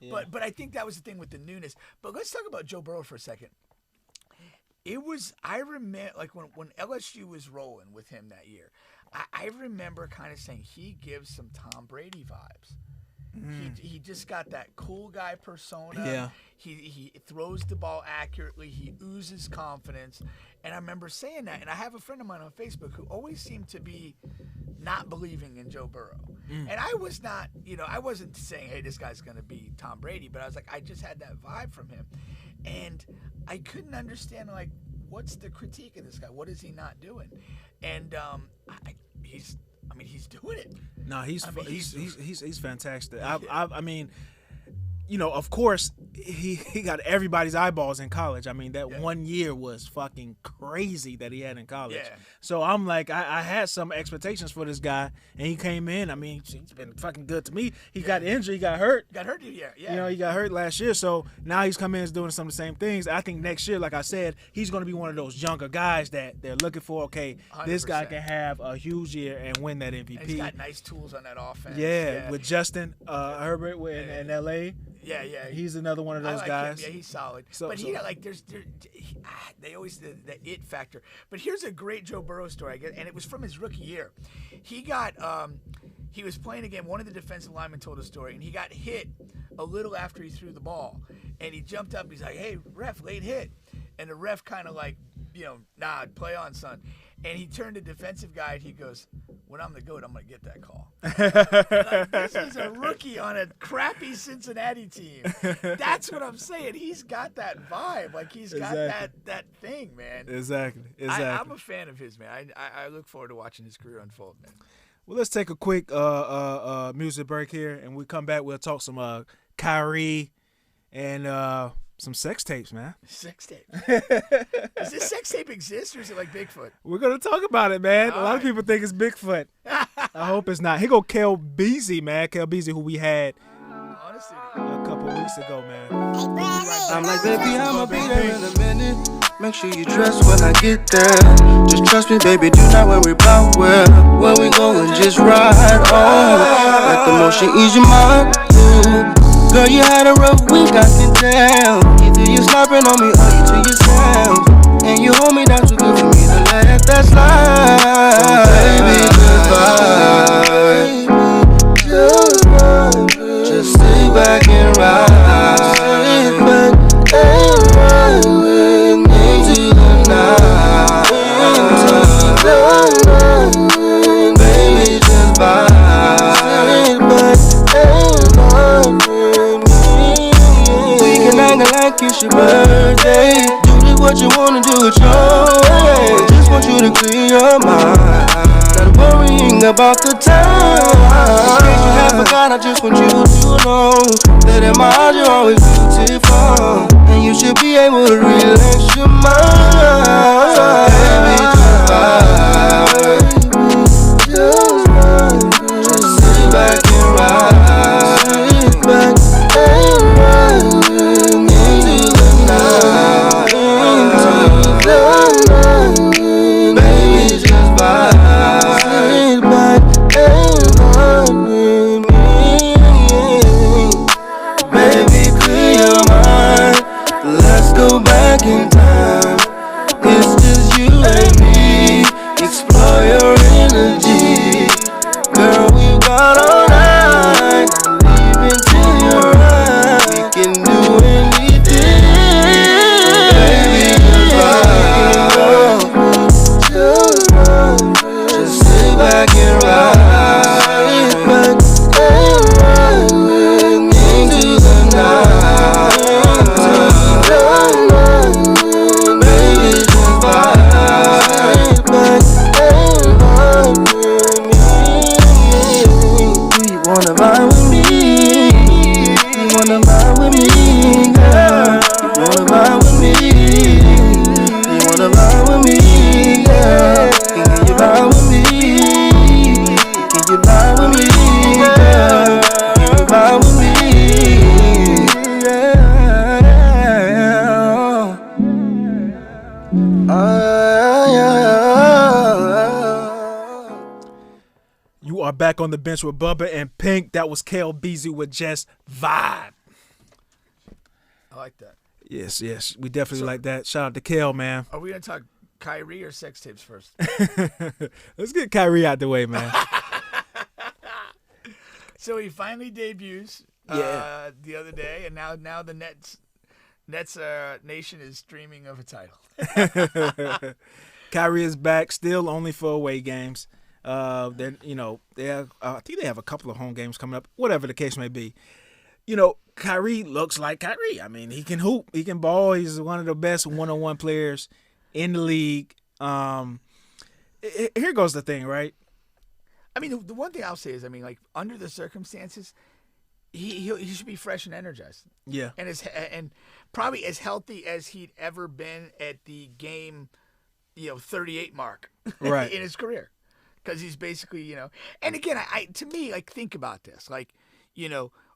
Yeah. But I think that was the thing with the newness. But let's talk about Joe Burrow for a second. I remember like when LSU was rolling with him that year, I remember kind of saying he gives some Tom Brady vibes. He just got that cool guy persona. Yeah. He throws the ball accurately. He oozes confidence. And I remember saying that. And I have a friend of mine on Facebook who always seemed to be not believing in Joe Burrow. And I was not, I wasn't saying, hey, this guy's going to be Tom Brady. But I was like, I just had that vibe from him. And I couldn't understand, like, what's the critique of this guy? What is he not doing? And he's doing it. No, he's fantastic. I mean, of course, he got everybody's eyeballs in college. I mean, that 1 year was fucking crazy that he had in college. Yeah. So I'm like, I had some expectations for this guy, and he came in. I mean, he's been fucking good to me. He got injured. He got hurt. Yeah. He got hurt last year. So now he's come in and doing some of the same things. I think next year, like I said, he's going to be one of those younger guys that they're looking for. Okay, this guy 100%. can have a huge year and win that MVP. And he's got nice tools on that offense. Yeah, with Justin Herbert in L.A. Yeah. He's another one of those guys. Him. Yeah, he's solid. So- But so- they always the it factor. But here's a great Joe Burrow story, I guess, and it was from his rookie year. He got he was playing again. One of the defensive linemen told a story, and he got hit a little after he threw the ball, and he jumped up. He's like, "Hey, ref, late hit," and the ref kind of like, nah, play on, son. And he turned to defensive guy, and he goes, when I'm the GOAT, I'm going to get that call. Like, this is a rookie on a crappy Cincinnati team. That's what I'm saying. He's got that vibe. Like, he's got that thing, man. Exactly. I'm a fan of his, man. I look forward to watching his career unfold, man. Well, let's take a quick music break here, and we come back. We'll talk some Kyrie and some sex tapes, man. Sex tape. Does this sex tape exist, or is it like Bigfoot? We're going to talk about it, man. A lot of people think it's Bigfoot. I hope it's not. Here go Kel Beasley, man. Kel Beasley, who we had Honestly. a couple weeks ago, man. I'm like, baby, I'ma be there in a minute. Make sure you dress when I get there. Just trust me, baby, do not worry about where we going, just ride on. Let the motion ease your mind. Ooh. Girl, you had a rough week, I can tell. Either you're snapping on me or you to yourself. And you hold me down too good for me to let that slide. So baby, goodbye. Just sit back and ride. Sit back and ride with me into the night. Into the night. it's your birthday. Do this what you wanna do it your way. Just want you to clear your mind. Not worrying about the time. In case you have forgot, I just want you to know that in my eyes you're always beautiful, and you should be able to relax your mind. So baby, just vibe, just vibe, just sit back and ride, back and ride into the night, into the night. Baby, just vibe, sit back and ride with me. Baby, clear your mind. Let's go back in time. It's just you and me. Explore your energy. Girl, we got all night. Leave it till you're right. We can do anything. Baby, just ride. Just sit back and ride. Back and ride with me into the night. Baby, just vibe. Back and ride with me. Do you wanna ride with me? You wanna ride with me, girl? You wanna ride with me? You wanna ride with me, girl? Can you ride with me? Can you ride with me, girl? Can you ride with me? You are back on the bench with Bubba and Pink. That was KLBZ with Just Vibe. I like that. Yes, we definitely like that. Shout out to Kel, man. Are we gonna talk Kyrie or sex tapes first? Let's get Kyrie out the way, man. So he finally debuts the other day, and now the Nets nation is dreaming of a title. Kyrie is back, still only for away games. Then they have, I think they have a couple of home games coming up. Whatever the case may be, Kyrie looks like Kyrie. I mean, he can hoop, he can ball. He's one of the best one-on-one players in the league. Here goes the thing, right? I mean, the one thing I'll say is, I mean, like under the circumstances, he should be fresh and energized. Yeah, and probably as healthy as he'd ever been at the game, 38 mark, right, in his career, because he's basically, And again, I to me, like, think about this, like,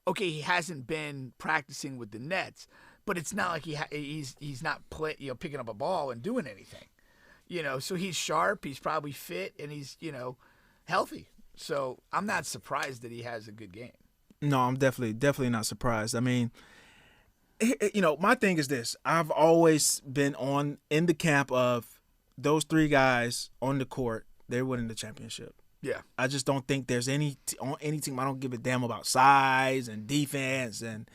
okay, he hasn't been practicing with the Nets, but it's not like he's not picking up a ball and doing anything, So he's sharp, he's probably fit, and he's healthy. So I'm not surprised that he has a good game. No, I'm definitely not surprised. I mean, my thing is this: I've always been in the camp of those three guys on the court. They're winning the championship. Yeah. I just don't think there's on any team. I don't give a damn about size and defense. And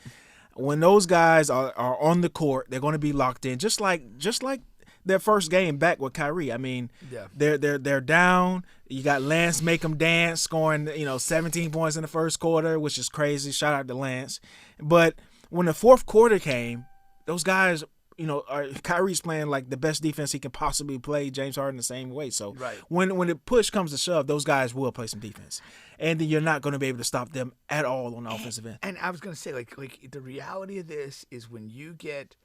when those guys are on the court, they're going to be locked in, just like their first game back with Kyrie. I mean, yeah. they're down. You got Lance make them dance, scoring 17 points in the first quarter, which is crazy. Shout out to Lance. But when the fourth quarter came, those guys, Kyrie's playing like the best defense he can possibly play. James Harden the same way. So right. when the push comes to shove, those guys will play some defense, and then you're not going to be able to stop them at all on the offensive end. And I was going to say, like the reality of this is when you get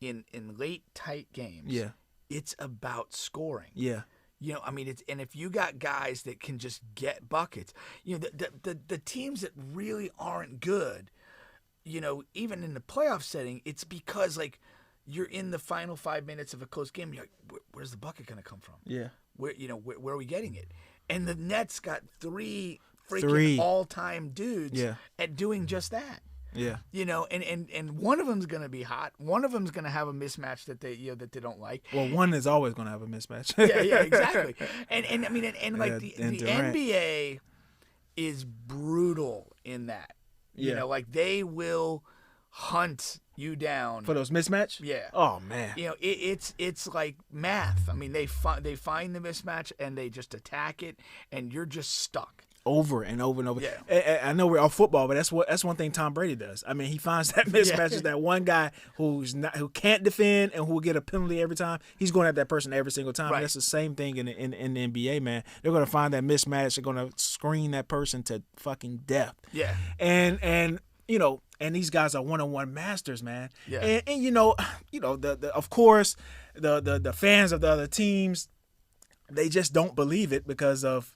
in late tight games, yeah, it's about scoring. Yeah. I mean, and if you got guys that can just get buckets, the teams that really aren't good, even in the playoff setting, it's because like you're in the final 5 minutes of a close game. You're like, where's the bucket going to come from? Yeah. Where are we getting it? And the Nets got three all-time dudes at doing just that. Yeah. And one of them's gonna be hot. One of them's gonna have a mismatch that they don't like. Well, one is always gonna have a mismatch. yeah, exactly. And I mean, like the NBA is brutal in that. Like they will hunt you down for those mismatch. Yeah. Oh man. It's like math. I mean, they find the mismatch and they just attack it, and you're just stuck. over and over and over. Yeah. I know we're off football, but that's one thing Tom Brady does. I mean, he finds that mismatches, that one guy who can't defend and who will get a penalty every time. He's going at that person every single time. Right. That's the same thing in the NBA, man. They're going to find that mismatch. They're going to screen that person to fucking death. Yeah. And you know, and these guys are one-on-one masters, man. Yeah. And you know, the of course the fans of the other teams, they just don't believe it because of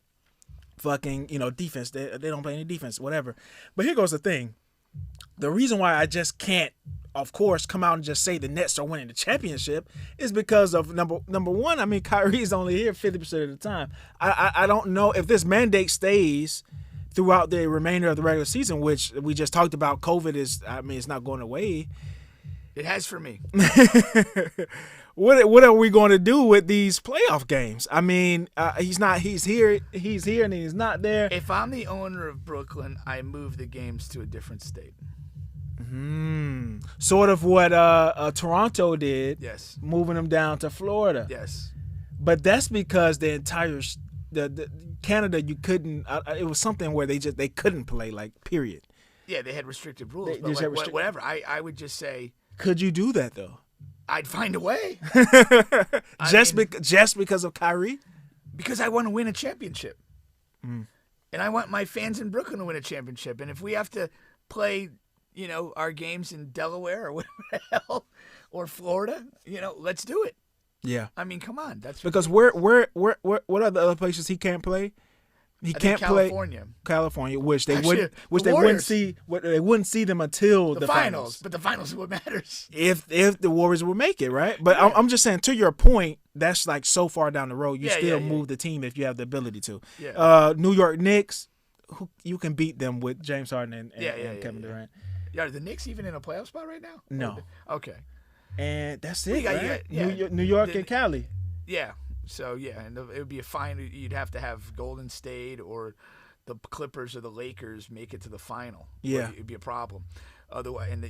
fucking, defense. They don't play any defense, whatever. But here goes the thing. The reason why I just can't, of course, come out and just say the Nets are winning the championship is because of number one. I mean, Kyrie's only here 50% of the time. I don't know if this mandate stays throughout the remainder of the regular season, which we just talked about. COVID it's not going away. It has for me. What are we going to do with these playoff games? I mean, he's here, and he's not there. If I'm the owner of Brooklyn, I move the games to a different state. Sort of what Toronto did. Yes. Moving them down to Florida. Yes. But that's because the entire the Canada, you couldn't. It was something where they couldn't play, like, period. Yeah, they had restricted rules. They But just like, had whatever. I would just say Could you do that though? I'd find a way. Just because of Kyrie? Because I want to win a championship. Mm. And I want my fans in Brooklyn to win a championship. And if we have to play, our games in Delaware or whatever the hell, or Florida, let's do it. Yeah. I mean, come on. That's because where what are the other places he can't play? He can't play California, which they wouldn't see them until the finals. But the finals is what matters. If the Warriors will make it, right? But yeah. I'm just saying, to your point, that's like so far down the road. You still move the team if you have the ability to. Yeah. New York Knicks, you can beat them with James Harden and Kevin Durant. Yeah, are the Knicks even in a playoff spot right now? No. Okay. And that's it, right? Yeah. New York and Cali. Yeah. So, and it would be a fine. You'd have to have Golden State or the Clippers or the Lakers make it to the final. Yeah. It'd be a problem. Otherwise, and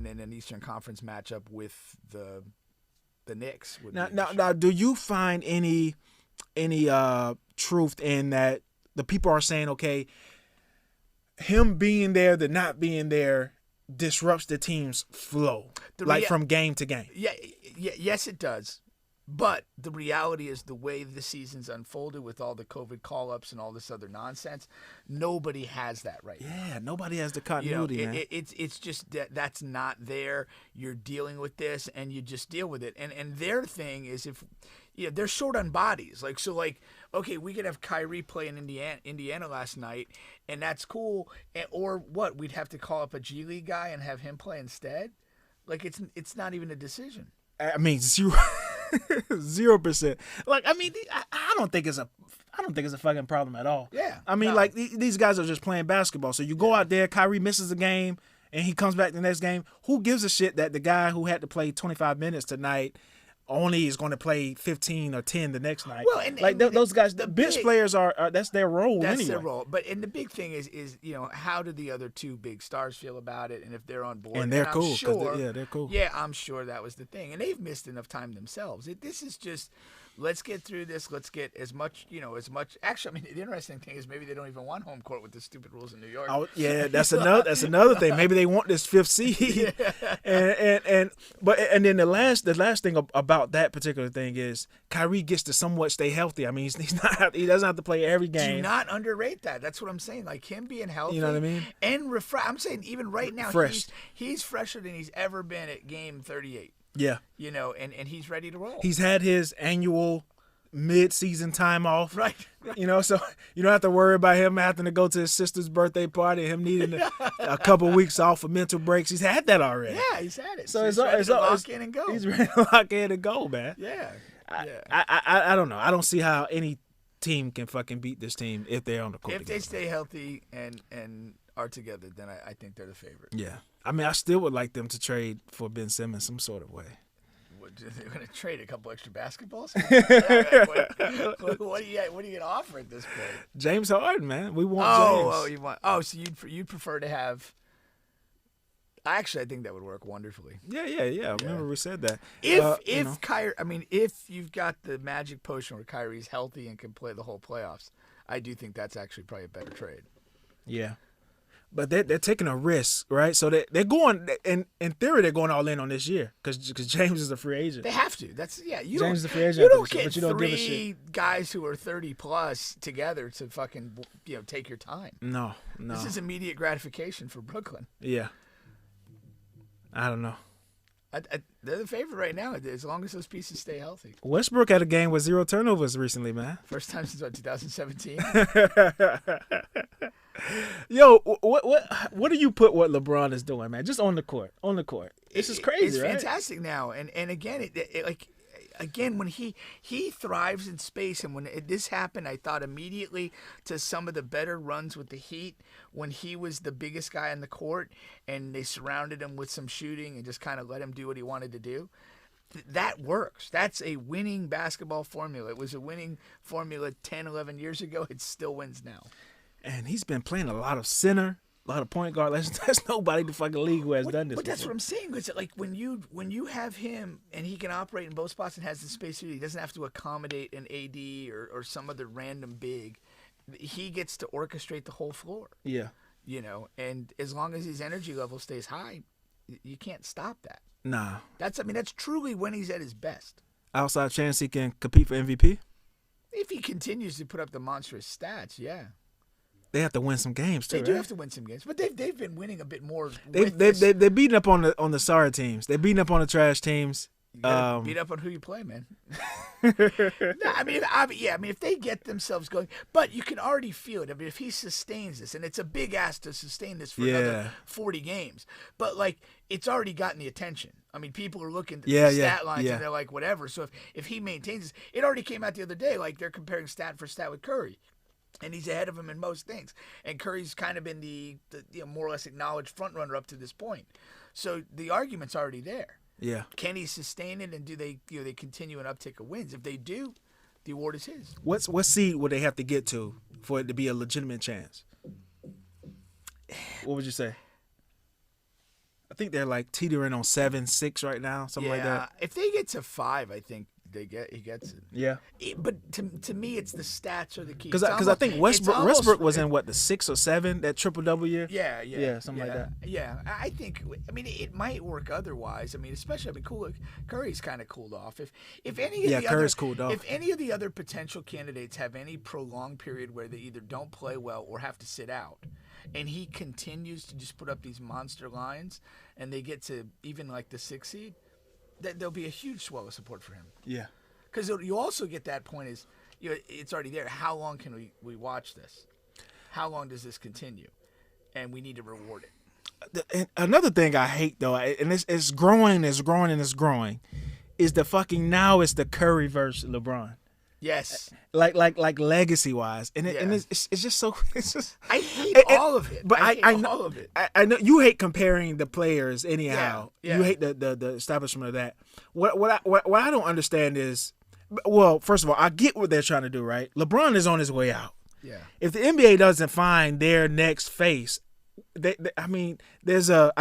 then an Eastern Conference matchup with the Knicks. Now, do you find any truth in that the people are saying, okay, him being there, the not being there disrupts the team's flow, from game to game? Yeah, yes, it does. But the reality is the way the season's unfolded with all the COVID call-ups and all this other nonsense, nobody has that right now. Yeah, nobody has the continuity, man. It's just that's not there. You're dealing with this, and you just deal with it. And their thing is they're short on bodies. Okay, we could have Kyrie play in Indiana last night, and that's cool. Or what? We'd have to call up a G League guy and have him play instead? It's not even a decision. I mean, 0%. I don't think it's a fucking problem at all. Yeah. I mean, these guys are just playing basketball. So you go out there, Kyrie misses a game, and he comes back the next game. Who gives a shit that the guy who had to play 25 minutes tonight only is going to play 15 or 10 the next night? Well, those guys, the bench players are that's their role anyway. That's their role. And the big thing is how do the other two big stars feel about it, and if they're on board? And they're cool. They're cool. Yeah, I'm sure that was the thing, and they've missed enough time themselves. This is just. Let's get through this. Let's get as much. Actually, I mean, the interesting thing is maybe they don't even want home court with the stupid rules in New York. Oh, yeah, that's another thing. Maybe they want this fifth seed. And then the last thing about that particular thing is Kyrie gets to somewhat stay healthy. I mean, he doesn't have to play every game. Do not underrate that. That's what I'm saying. Like him being healthy. You know what I mean? And I'm saying even right now, he's fresher than he's ever been at game 38. Yeah. And he's ready to roll. He's had his annual mid-season time off. Right. So you don't have to worry about him having to go to his sister's birthday party, him needing a couple of weeks off for mental breaks. He's had that already. Yeah, he's had it. So he's ready to lock in and go. He's ready to lock in and go, man. Yeah. I don't know. I don't see how any team can fucking beat this team if they're on the court. If they stay healthy and are together, then I think they're the favorite. Yeah. I mean, I still would like them to trade for Ben Simmons some sort of way. They're going to trade a couple extra basketballs? What are you going to offer at this point? James Harden, man. We want James. Oh, you want? Oh, so you'd prefer to have? Actually, I think that would work wonderfully. Yeah. Remember we said that. Kyrie, if you've got the magic potion where Kyrie's healthy and can play the whole playoffs, I do think that's actually probably a better trade. Yeah. But they're taking a risk, right? So they're going, in theory, they're going all in on this year because James is a free agent. They have to. You James is a free agent. You don't after get this, but you don't give a three shit. guys who are 30 plus together to fucking take your time. No. This is immediate gratification for Brooklyn. Yeah. I don't know. They're the favorite right now as long as those pieces stay healthy. Westbrook had a game with 0 turnovers recently, man. First time since 2017. Yo, what do you put what LeBron is doing, man? Just on the court. This is crazy, It's right? fantastic now, and again, again when he thrives in space, and when this happened, I thought immediately to some of the better runs with the Heat when he was the biggest guy on the court, and they surrounded him with some shooting and just kind of let him do what he wanted to do. That works. That's a winning basketball formula. It was a winning formula 10, 11 years ago. It still wins now. And he's been playing a lot of center, a lot of point guard. There's nobody in the fucking league who has done this. But that's before. what I'm saying. Is like when you have him and he can operate in both spots and has the space, he doesn't have to accommodate an AD or some other random big. He gets to orchestrate the whole floor. Yeah. And as long as his energy level stays high, you can't stop that. Nah. That's truly when he's at his best. Outside chance he can compete for MVP? If he continues to put up the monstrous stats, yeah. They have to win some games too. They do right? have to win some games, but they've been winning a bit more. They're beating up on the sorry teams. They're beating up on the trash teams. You gotta beat up on who you play, man. If they get themselves going, but you can already feel it. I mean, if he sustains this, and it's a big ask to sustain this for another 40 games, but it's already gotten the attention. I mean, people are looking at the stat lines and they're like, whatever. So if he maintains this, it already came out the other day. Like they're comparing stat for stat with Curry. And he's ahead of him in most things. And Curry's kind of been the more or less acknowledged front runner up to this point. So the argument's already there. Yeah. Can he sustain it, and do they they continue an uptick of wins? If they do, the award is his. What seed would they have to get to for it to be a legitimate chance? What would you say? I think they're like teetering on 7, 6 right now, something like that. If they get to 5, I think he gets it. Yeah. But to me, it's the stats are the key. Because I think Westbrook was in the 6 or 7 that triple-double year. Yeah, something like that. Yeah, I think. I mean, it might work otherwise. I mean, especially Curry's kind of cooled off. If any of the Curry's other, cooled off. If any of the other potential candidates have any prolonged period where they either don't play well or have to sit out, and he continues to just put up these monster lines, and they get to even like the 6th seed, there'll be a huge swell of support for him. Yeah. Because you also get that point is, it's already there. How long can we watch this? How long does this continue? And we need to reward it. And another thing I hate though, and it's growing, is the fucking now it's the Curry versus LeBron. Yes. Like legacy wise, and it's just so. It's just. I hate all of it. But I hate know, all of it. I know you hate comparing the players anyhow. Yeah. You hate the establishment of that. What I don't understand is, well, first of all, I get what they're trying to do. Right, LeBron is on his way out. Yeah. If the NBA doesn't find their next face, I mean, there's a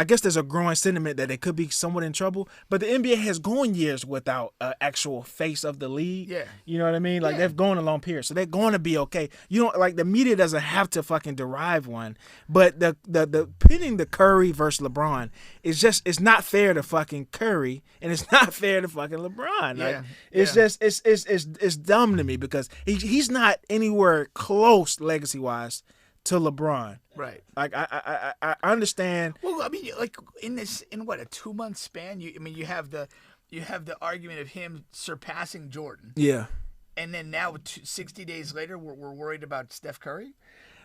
growing sentiment that they could be somewhat in trouble. But the NBA has gone years without an actual face of the league. Yeah. You know what I mean? Like they've gone a long period, so they're going to be okay. You don't like the media doesn't have to fucking derive one. But the pitting the Curry versus LeBron is just it's not fair to fucking Curry and it's not fair to fucking LeBron. Like, it's just it's dumb to me because he's not anywhere close legacy wise to LeBron. Right. Like I understand. Well, I mean, like in what a 2-month span, you have the argument of him surpassing Jordan. Yeah. And then now 60 days later, we're worried about Steph Curry.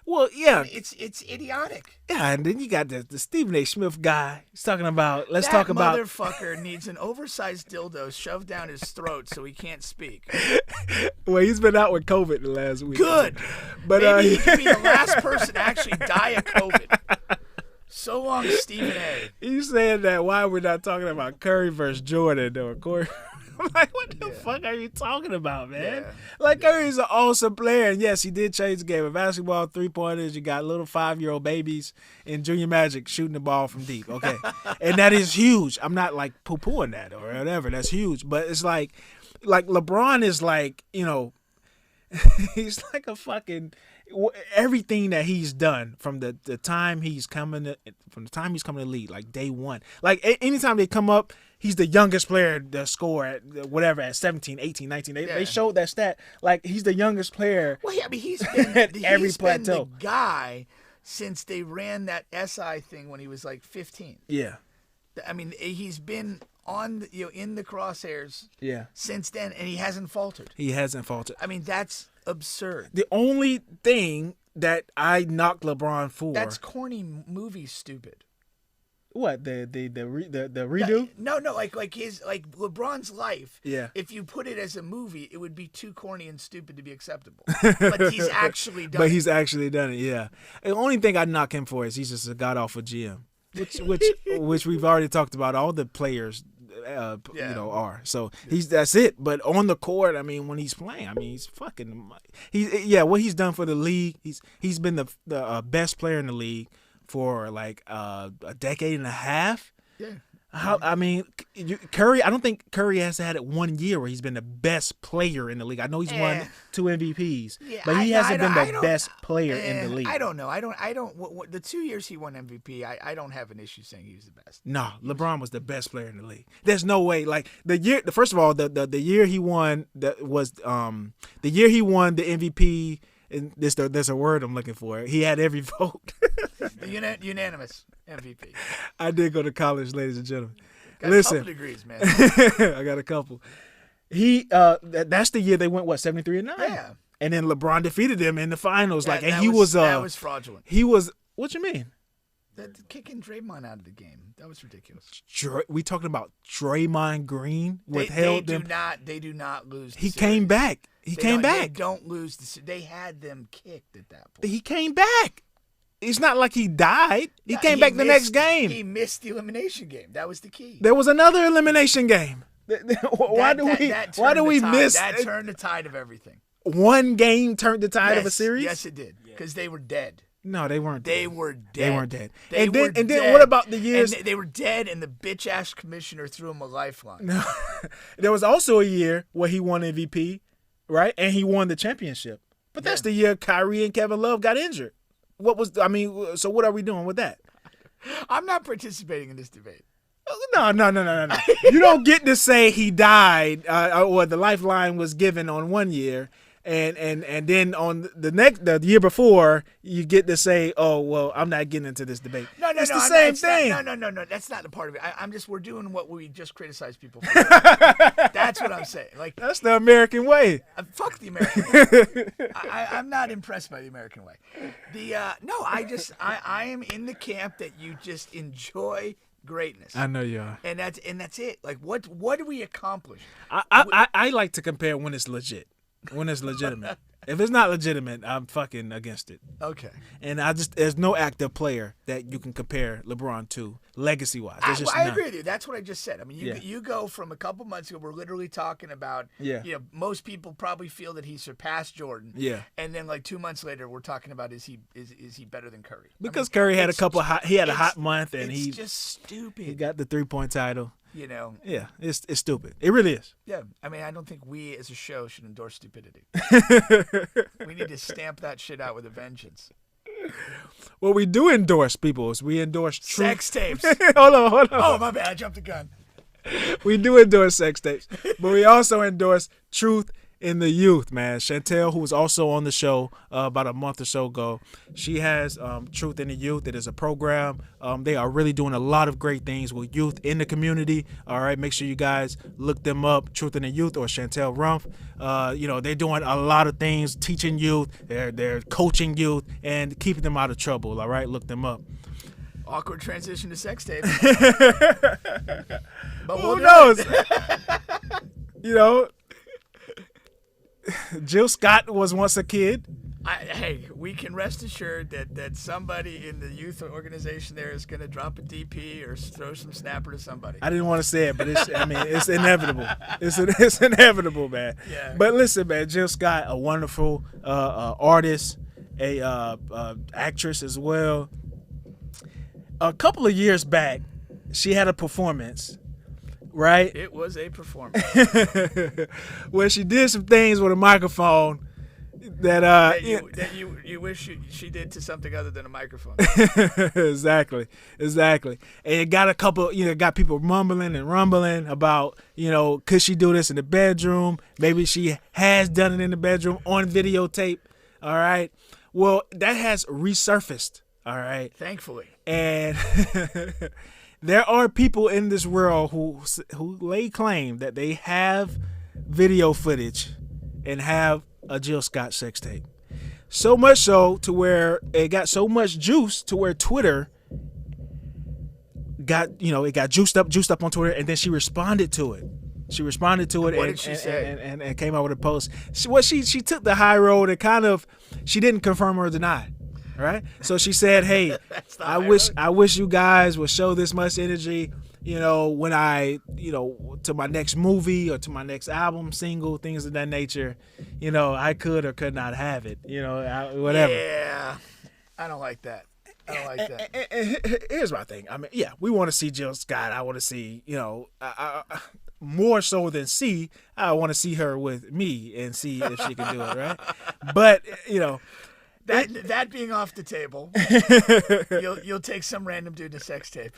Well, yeah. I mean, it's idiotic. Yeah, and then you got the Stephen A. Smith guy. He's talking about That motherfucker needs an oversized dildo shoved down his throat so he can't speak. Well, he's been out with COVID the last week. Good. But maybe he could be the last person to actually die of COVID. So long, Stephen A. You saying that why we're not talking about Curry versus Jordan though, Corey? I'm like, what the fuck are you talking about, man? Yeah. Like, Curry's an awesome player, and yes, he did change the game of basketball, 3-pointers. You got little 5-year-old babies in junior magic shooting the ball from deep, okay? And that is huge. I'm not, like, poo-pooing that or whatever. That's huge. But it's like LeBron is like, he's like a fucking, everything that he's done from the time he's coming to the league, like day one. Like anytime they come up, he's the youngest player to score at whatever at 17, 18, 19. They showed that stat. Like he's the youngest player. Well, yeah, I mean, he's been at every he's been plateau. the guy since they ran that SI thing when he was like 15. Yeah. I mean, he's been on in the crosshairs since then, and he hasn't faltered. He hasn't faltered. I mean, that's absurd. The only thing that I knock LeBron for, that's corny movie stupid. What the redo? No, like LeBron's life. Yeah. If you put it as a movie, it would be too corny and stupid to be acceptable. But he's actually done. But he's actually done it. Yeah. The only thing I knock him for is he's just a god awful GM, which we've already talked about. All the players, are. So that's it. But on the court, I mean, when he's playing, I mean, he's fucking. What he's done for the league. He's been the best player in the league for like a decade and a half. Yeah. I mean, Curry. I don't think Curry has had it 1 year where he's been the best player in the league. I know he's won 2 MVPs, but he hasn't been the best player in the league. I don't know. I don't. The 2 years he won MVP, I don't have an issue saying he was the best. No, LeBron was the best player in the league. There's no way. Like first of all, the year he won the year he won the MVP. And there's a word I'm looking for. He had every vote. Unanimous MVP. I did go to college, ladies and gentlemen. Got Listen, a couple degrees, man. I got a couple. That's the year they went 73-9. Yeah. And then LeBron defeated them in the finals. That was fraudulent. He was. What you mean? Kicking Draymond out of the game. That was ridiculous. We talking about Draymond Green withheld them. They do not lose. He came back. He came back. They don't lose. They had them kicked at that point. He came back. It's not like he died. He came back the next game. He missed the elimination game. That was the key. There was another elimination game. Why do we miss? That turned the tide of everything. One game turned the tide of a series? Yes, it did. Because they were dead. No, they weren't. They were dead. They weren't dead. And then what about the years? And they were dead, and the bitch-ass commissioner threw him a lifeline. No. There was also a year where he won MVP, right? And he won the championship. But that's the year Kyrie and Kevin Love got injured. So what are we doing with that? I'm not participating in this debate. No. You don't get to say he died or the lifeline was given on one year. And then on the year before, you get to say, oh, well, I'm not getting into this debate. No, it's the same thing. No. That's not the part of it. We're doing what we just criticized people for. That's what I'm saying. Like that's the American way. Fuck the American way. I'm not impressed by the American way. I am in the camp that you just enjoy greatness. I know you are. And that's it. Like what do we accomplish? I like to compare when it's legit. When it's legitimate. If it's not legitimate, I'm fucking against it. Okay. And there's no active player that you can compare LeBron to legacy-wise. I agree with you. That's what I just said. I mean, you go from a couple months ago, we're literally talking about, most people probably feel that he surpassed Jordan. Yeah. And then like 2 months later, we're talking about is he better than Curry? Because Curry had a hot month and it's just stupid. He got the 3-point title. Yeah, it's stupid. It really is. Yeah, I mean, I don't think we as a show should endorse stupidity. We need to stamp that shit out with a vengeance. What we do endorse, people, is we endorse sex tapes. Hold on. Oh, my bad. I jumped the gun. We do endorse sex tapes, but we also endorse truth in the youth, man. Chantel, who was also on the show about a month or so ago, she has Truth in the Youth. It is a program. They are really doing a lot of great things with youth in the community. All right, make sure you guys look them up, Truth in the Youth or Chantel Rumpf. They're doing a lot of things, teaching youth, they're coaching youth, and keeping them out of trouble. All right, look them up. Awkward transition to sex tape. But who knows? Jill Scott was once a kid. We can rest assured that somebody in the youth organization there is going to drop a DP or throw some snapper to somebody. I didn't want to say it, but it's inevitable. It's inevitable, man. Yeah. But listen, man, Jill Scott, a wonderful artist, a actress as well. A couple of years back, she had a performance. Right? It was a performance. Where she did some things with a microphone that you wish she did to something other than a microphone. exactly. And it got a couple, got people mumbling and rumbling about, could she do this in the bedroom? Maybe she has done it in the bedroom on videotape. All right. Well, that has resurfaced. All right. Thankfully. And there are people in this world who lay claim that they have video footage and have a Jill Scott sex tape. So much so to where it got so much juice to where Twitter it got juiced up on Twitter, and then she responded to it. What did she say? And came out with a post. She took the high road and she didn't confirm or deny. Right? So she said, "Hey, I wish you guys would show this much energy, when I, to my next movie or to my next album, single, things of that nature, I could or could not have it, whatever." Yeah, I don't like that. And here's my thing. I mean, yeah, we want to see Jill Scott. I want to see, more so than I want to see her with me and see if she can do it, right? But, That being off the table, you'll take some random dude to sex tape.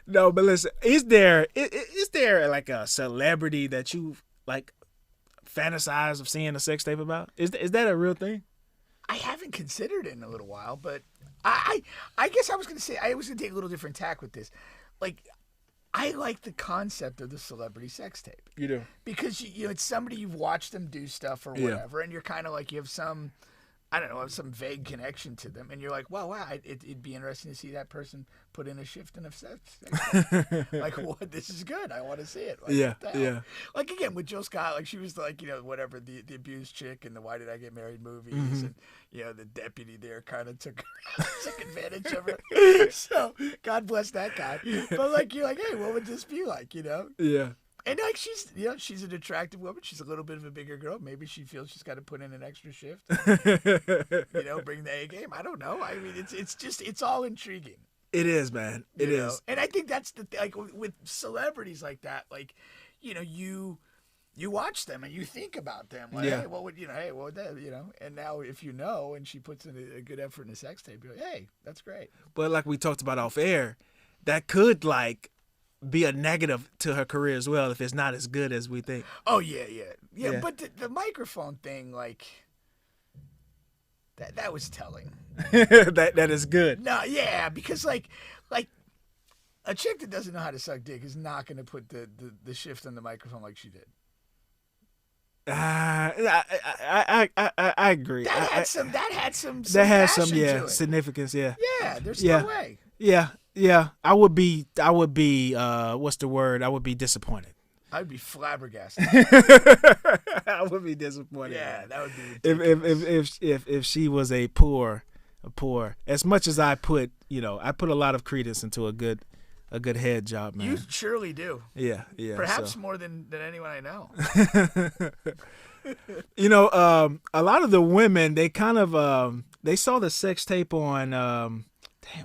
No, but listen, is there like a celebrity that you like fantasize of seeing a sex tape about? Is that a real thing? I haven't considered it in a little while, but I guess I was gonna say I was gonna take a little different tack with this. Like, I like the concept of the celebrity sex tape. You do, because it's somebody you've watched them do stuff or whatever, and you're kind of like you have some. I don't know, some vague connection to them, and you're like, well, wow, it'd be interesting to see that person put in a shift in a sex. Like, what? This is good. I want to see it. Like, yeah. Like, again, with Jill Scott, like, she was like, whatever, the abused chick in the Why Did I Get Married movies, and, the deputy there kind of took advantage of her. So, God bless that guy. But, like, you're like, hey, what would this be like, Yeah. And like she's an attractive woman. She's a little bit of a bigger girl. Maybe she feels she's got to put in an extra shift. Bring the A game. I don't know. I mean, it's all intriguing. It is, man. It is. And I think that's like with celebrities like that. Like, you watch them and you think about them. Like, hey, what would that? And now if and she puts in a good effort in a sex tape, you're like, hey, that's great. But like we talked about off air, that could be a negative to her career as well if it's not as good as we think. Oh yeah. But the microphone thing, like that was telling. that is good. No, yeah, because like a chick that doesn't know how to suck dick is not going to put the shift on the microphone like she did. I agree. That had some significance. Yeah. Yeah, there's no way. Yeah, I would be what's the word? I would be disappointed. I'd be flabbergasted. I would be disappointed. Yeah, that would be ridiculous. If she was a poor, as much as I put a lot of credence into a good head job, man. You surely do. Yeah. Perhaps more than anyone I know. A lot of the women, they kind of they saw the sex tape on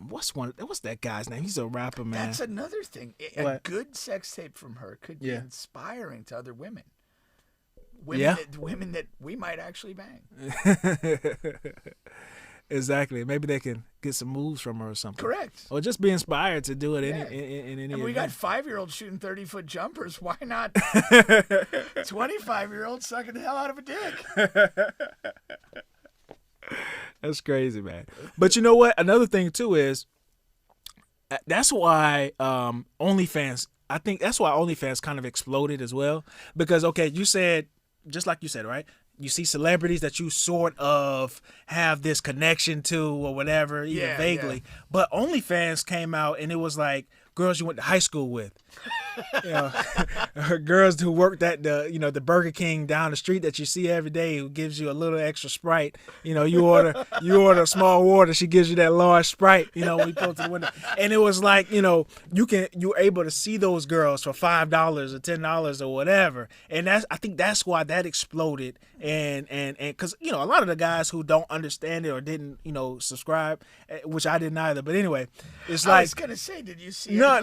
what's that guy's name? He's a rapper, man. That's another thing. A good sex tape from her could be inspiring to other women. Women that we might actually bang. Exactly. Maybe they can get some moves from her or something. Correct. Or just be inspired to do it in any. And we got 5-year-olds shooting 30-foot jumpers. Why not 25-year-olds sucking the hell out of a dick? That's crazy, man. But you know what? Another thing too is that's why OnlyFans. I think that's why OnlyFans kind of exploded as well. Because you said, just like you said, right? You see celebrities that you sort of have this connection to or whatever, even vaguely. Yeah. But OnlyFans came out and it was like girls you went to high school with. Girls who worked at the Burger King down the street that you see every day, who gives you a little extra Sprite. You order a small water, she gives you that large Sprite. When you go to the window, and it was like you're able to see those girls for $5 or $10 or whatever, and I think that's why that exploded, and because a lot of the guys who don't understand it or didn't subscribe, which I didn't either, but anyway, it's like I was gonna say, did you see? No,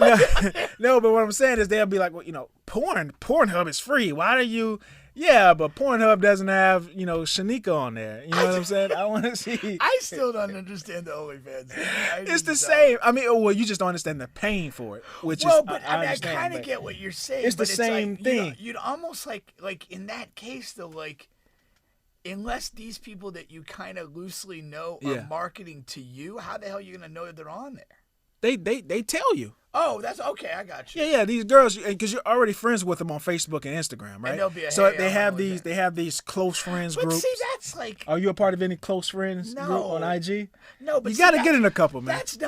but what I'm saying is they'll be like, well, Pornhub is free. Why do you? Yeah, but Pornhub doesn't have, Shanika on there. You know what I'm saying? I want to see. I still don't understand the OnlyFans. It's the same. I mean, well, you just don't understand the pain for it, which well, is. But I kind of get what you're saying. It's the same thing. You'd almost like in that case though, like, unless these people that you kind of loosely know are marketing to you, how the hell are you gonna know that they're on there? They tell you. Oh, that's okay. I got you. Yeah. These girls, because you're already friends with them on Facebook and Instagram, right? And they'll be so they have these close friends but groups. See, that's like. Are you a part of any close friends group on IG? No, but you got to get in a couple, man. That's the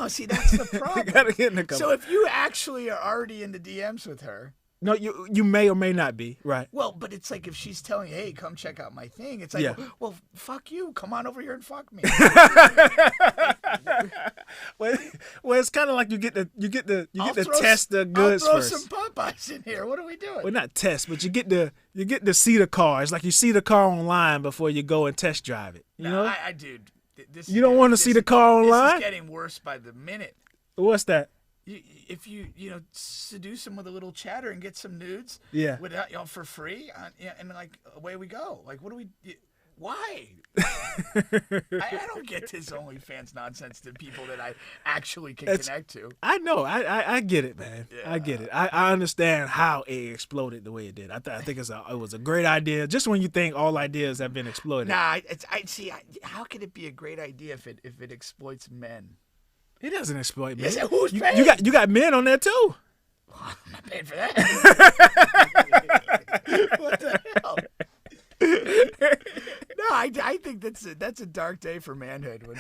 problem. You got to get in a couple. So if you actually are already in the DMs with her. No, you may or may not be, right? Well, but it's like if she's telling you, "Hey, come check out my thing," it's like, well, fuck you. Come on over here and fuck me. well, it's kind of like you get to test the goods I'll throw first. some Popeyes in here. What are we doing? Well, not test, but you get to see the car. It's like you see the car online before you go and test drive it. You know, I dude. You don't want to see the car online. This is getting worse by the minute. What's that? If you seduce them with a little chatter and get some nudes, without for free, and like away we go. Like, what do we? Why? I don't get this OnlyFans nonsense to people that I actually can connect to. I know. I get it, man. Yeah. I get it. I understand how it exploded the way it did. I think it was a great idea. Just when you think all ideas have been exploited. Nah, how could it be a great idea if it exploits men? It doesn't exploit men. Who's paying? You got men on there too. I'm not paying for that. What the hell? No, I think that's a dark day for manhood. When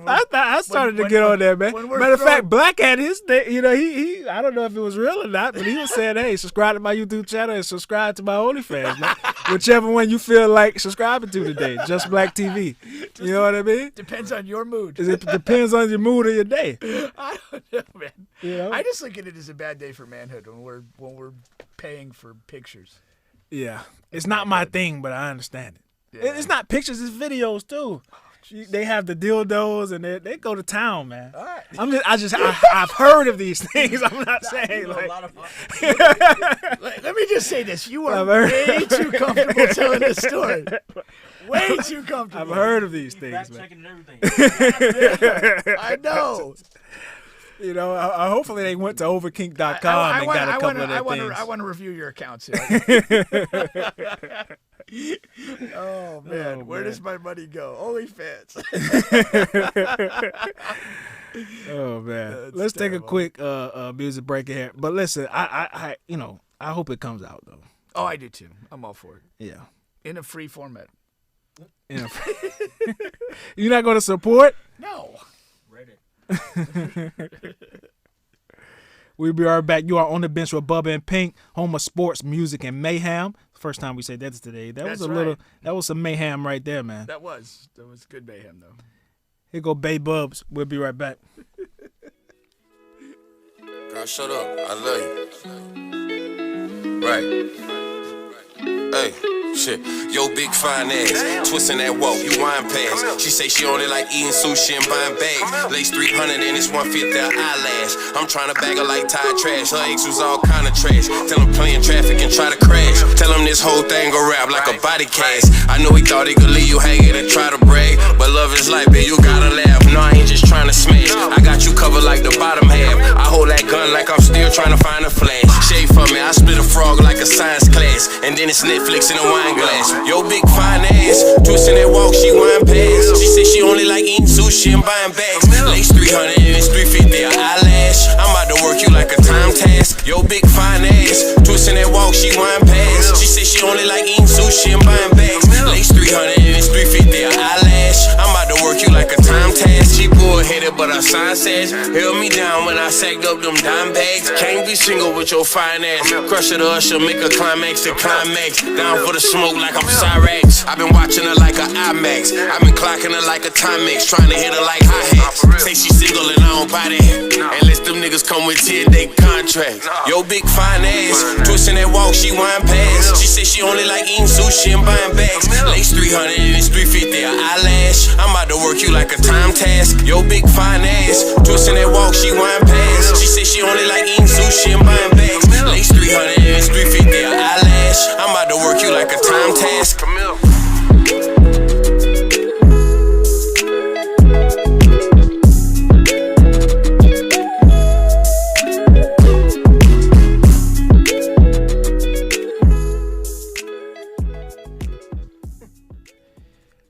I started to get on there, man. Matter of fact, Black had his thing. He I don't know if it was real or not, but he was saying, "Hey, subscribe to my YouTube channel and subscribe to my OnlyFans, man. Whichever one you feel like subscribing to today. Just Black TV. You know what I mean? Depends on your mood. It depends on your mood of your day. I don't know, man. You know? I just look at it as a bad day for manhood when we're paying for pictures. Yeah, it's not my thing, but I understand it. Yeah. It's not pictures; it's videos too. They have the dildos and they go to town, man. All right. I've heard of these things. I'm not saying like. Let me just say this: you are way too comfortable telling this story. Way too comfortable. I've heard of these things, man. Checking everything. I know. Hopefully they went to overkink.com and got a couple of their things. I want to review your accounts here. Oh, man. Where does my money go? OnlyFans. Oh, man. Let's take a quick music break here. But listen, I hope it comes out, though. Oh, I do, too. I'm all for it. Yeah. In a free format. You're not going to support? No. We'll be right back. You are on the bench with Bubba and Pink, home of sports, music, and mayhem. First time we said that today. That was some mayhem right there, man. That was good mayhem though. Here go Bay Bubs. We'll be right back. Girl, shut up. I love you. Right. Hey. Shit, yo big fine ass, twisting that walk, you wine pass. She say she only like eating sushi and buying bags. Lace 300 and it's 150 an eyelash. I'm trying to bag her like Tide trash. Her ex was all kind of trash. Tell him playing traffic and try to crash. Tell him this whole thing go rap like a body cast. I know he thought he could leave you hanging and try to brag, but love is life, babe, you gotta laugh. No, I ain't just trying to smash. I got you covered like the bottom half. I hold that gun like I'm still trying to find a flash. Shave for me, I split a frog like a science class, and then it's Netflix in a wine glass. Yo big fine ass, twisting that walk, she wine past. She said she only like eating sushi and buying bags. Lace 300 and it's 350 an eyelash. I'm about to work you like a time task. Yo big fine ass, twisting that walk, she wine past. She said she only like eating sushi and buying bags. Lace 300 and it's 350 an eyelash. I'm about to work you like a time task. She bullheaded but her sign says held me down when I sacked up them dime bags. Can't be single with your fine ass. Crush it or she'll make a climax to climax. Down for the smoke like I'm Cyrax. I've been watching her like an IMAX. I've been clocking her like a Timex, trying to hit her like hi-hats. Say she single and I don't buy that, unless them niggas come with 10-day contracts. Yo big fine ass, twisting that walk, she wine past. She said she only like eating sushi and buying bags. Lace 300 and it's 350 an eyelash. I'm about to work you like a time task. Yo big fine ass, twisting that walk, she wine past. She said she only like eating sushi and buying bags. Lace ass. Camille.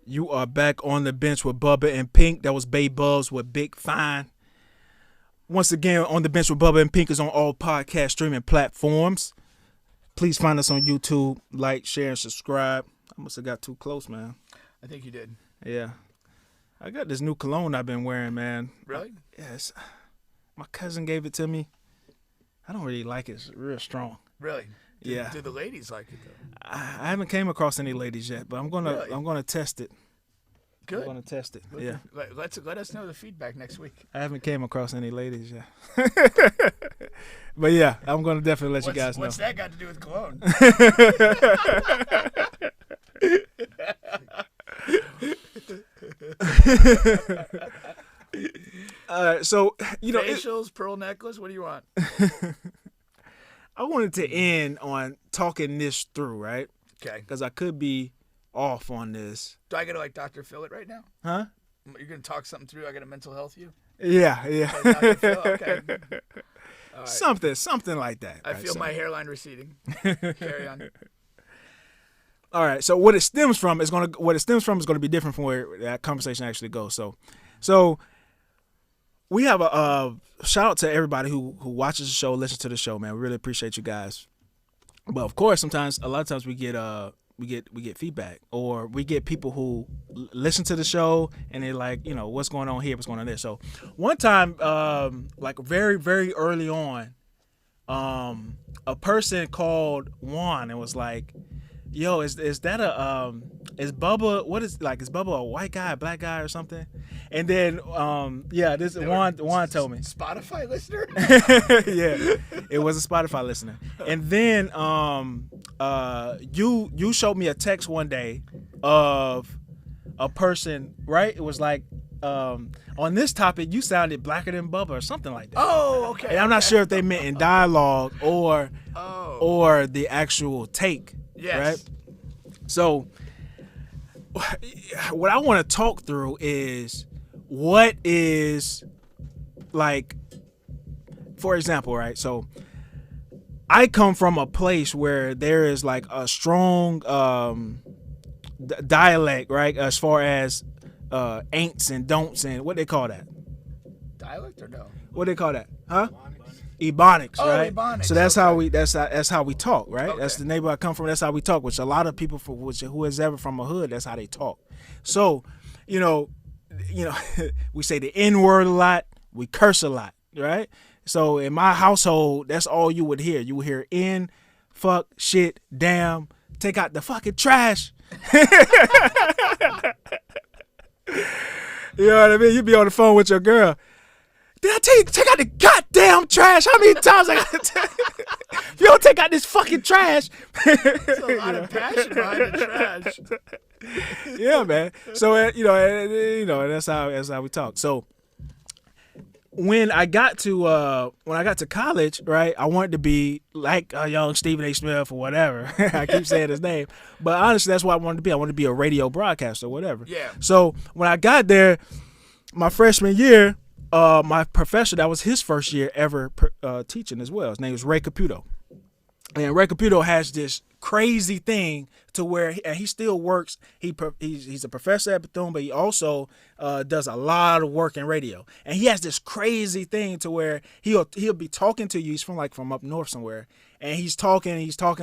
You are back on the bench with Bubba and Pink. That was Bay Buzz with Big Fine. Once again, On the Bench with Bubba and Pink is on all podcast streaming platforms. Please find us on YouTube. Like, share, and subscribe. I must have got too close, man. I think you did. Yeah. I got this new cologne I've been wearing, man. Really? Yes. My cousin gave it to me. I don't really like it. It's real strong. Really? Yeah. Do the ladies like it though? I haven't came across any ladies yet, but I'm gonna Really? Test it. Good. I'm gonna test it. Yeah. Let us know the feedback next week. I haven't came across any ladies yet. But yeah, I'm gonna definitely let you guys know. What's that got to do with cologne? So Facials, pearl necklace. What do you want? I wanted to end on talking this through, right? Okay. Because I could be off on this. Do I got to like Dr. Phil it right now? Huh? You're gonna talk something through. I got to mental health you. Yeah. Okay, Dr. Phil. Okay. All right. Something like that. I right? feel So- my hairline receding. Carry on. All right. So what it stems from is gonna be different from where that conversation actually goes. So we have a shout out to everybody who watches the show, listens to the show, man. We really appreciate you guys. But of course, a lot of times we get feedback, or we get people who listen to the show and they're like, what's going on here, what's going on there. So one time, like very, very early on, a person called Juan and was like, yo, is that is Bubba, is Bubba a white guy, a black guy or something? And then, this Juan told me. Spotify listener? Yeah, it was a Spotify listener. And then, you showed me a text one day of a person, right? It was like, on this topic, you sounded blacker than Bubba or something like that. Oh, okay. And I'm not sure if they meant in dialogue or the actual take. Yes. Right? So what I want to talk through is what is, like, for example, right? So I come from a place where there is like a strong dialect, right? As far as ain'ts and don'ts and what they call that. Dialect or no? What they call that? Huh? Ebonics, Oh, right? Ebonics, So that's okay. that's how we talk, right? Okay. That's the neighborhood I come from. That's how we talk. Which a lot of people who is ever from a hood, that's how they talk. So, we say the N word a lot. We curse a lot, right? So in my household, that's all you would hear. You would hear N, fuck, shit, damn, take out the fucking trash. You know what I mean? You be on the phone with your girl. Did I tell you to take out the goddamn trash? How many times I gotta tell you? If you don't take out this fucking trash. There's a lot of passion behind the trash. Yeah, man. So that's how we talk. So when I got to college, right, I wanted to be like a young Stephen A. Smith or whatever. I keep saying his name, but honestly, that's what I wanted to be. I wanted to be a radio broadcaster or whatever. Yeah. So when I got there, my freshman year, my professor, that was his first year ever teaching as well. His name was Ray Caputo. And Ray Caputo has this crazy thing to where he still works. He's a professor at Bethune, but he also does a lot of work in radio. And he has this crazy thing to where he'll be talking to you. He's from up north somewhere, and he's talking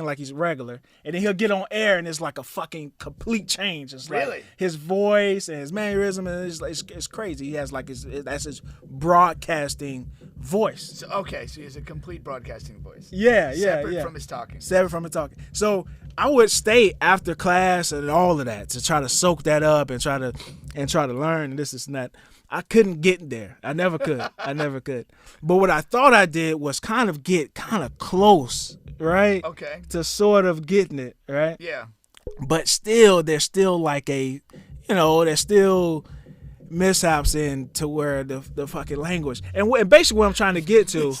like he's regular, and then he'll get on air and it's like a fucking complete change. It's Really? like his voice and his mannerism, and it's crazy. He has like that's his broadcasting voice. So he has a complete broadcasting voice. Yeah. Separate from his talking. Separate from his talking. So I would stay after class and all of that to try to soak that up and try to learn and this and that. I couldn't get there. I never could. But what I thought I did was get close, right? Okay. To sort of getting it, right? Yeah. But still, there's still like there's still mishaps into where the fucking language and basically what I'm trying to get to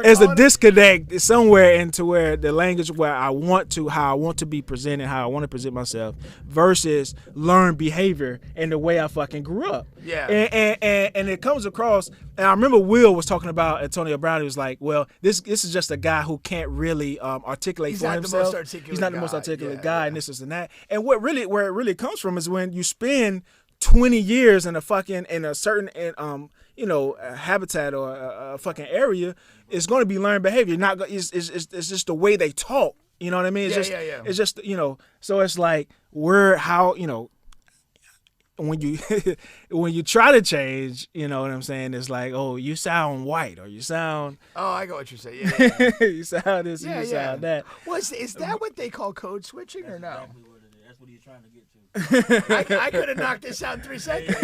is a disconnect somewhere into where the language where how I want to be presented, how I want to present myself versus learned behavior and the way I fucking grew up. Yeah. And it comes across, and I remember Will was talking about Antonio Brown. He was like, well, this is just a guy who can't really articulate for himself. He's not the most articulate guy, and this is and that. And where it really comes from is when you spend 20 years in a certain habitat or a fucking area, it's going to be learned behavior. It's just the way they talk. You know what I mean? It's just so it's like when you try to change, you know what I'm saying? It's like, oh, you sound white, or you sound. Oh, I got what you're saying. Yeah. You sound this, you sound that. Well, is that what they call code switching or no? Exactly what it is. That's what he's trying to get to. I could have knocked this out in 3 seconds.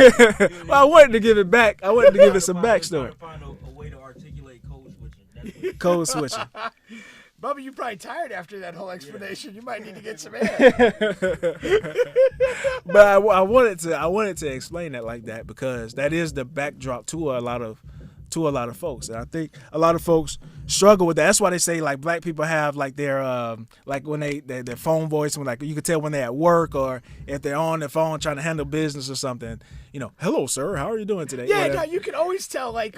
Well, I wanted to give it back. I wanted to give it some backstory. Find a way to articulate code switching. That's what Code switching. Bubba, you're probably tired after that whole explanation. You might need to get some air. But I wanted to explain that like that because that is the backdrop to a lot of folks, and I think a lot of folks struggle with that. That's why they say like black people have like their like when their phone voice, when like you can tell when they're at work or if they're on their phone trying to handle business or something. Hello sir, how are you doing today? Yeah, no, you can always tell. Like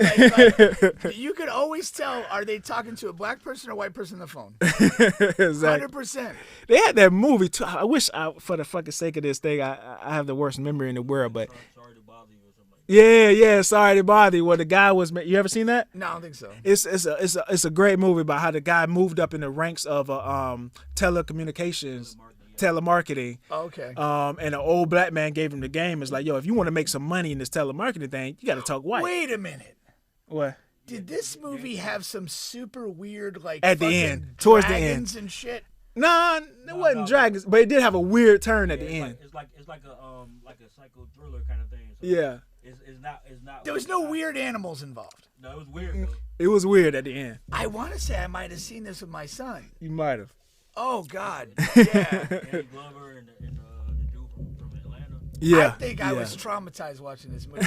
you can always tell. Are they talking to a black person or a white person on the phone? Exactly. 100%. They had that movie too. I wish, for the fucking sake of this thing, I have the worst memory in the world, but. sorry to bother you or something like that. Yeah, sorry to bother you. Where the guy was, you ever seen that? No, I don't think so. It's a great movie about how the guy moved up in the ranks of telecommunications, telemarketing. Oh, okay. And an old black man gave him the game. It's like, yo, if you want to make some money in this telemarketing thing, you got to talk white. Wait a minute. What? Did this movie have some super weird like At the fucking end, towards the end. dragons and shit? Nah, it wasn't dragons, but it did have a weird turn at the end. It's like a psycho thriller kind of thing. So Yeah. It's not. There was no weird animals involved. No, it was weird though. It was weird at the end. I want to say I might have seen this with my son. You might have. Oh God, yeah. Danny Glover and the dude from Atlanta. Yeah. I think I was traumatized watching this movie.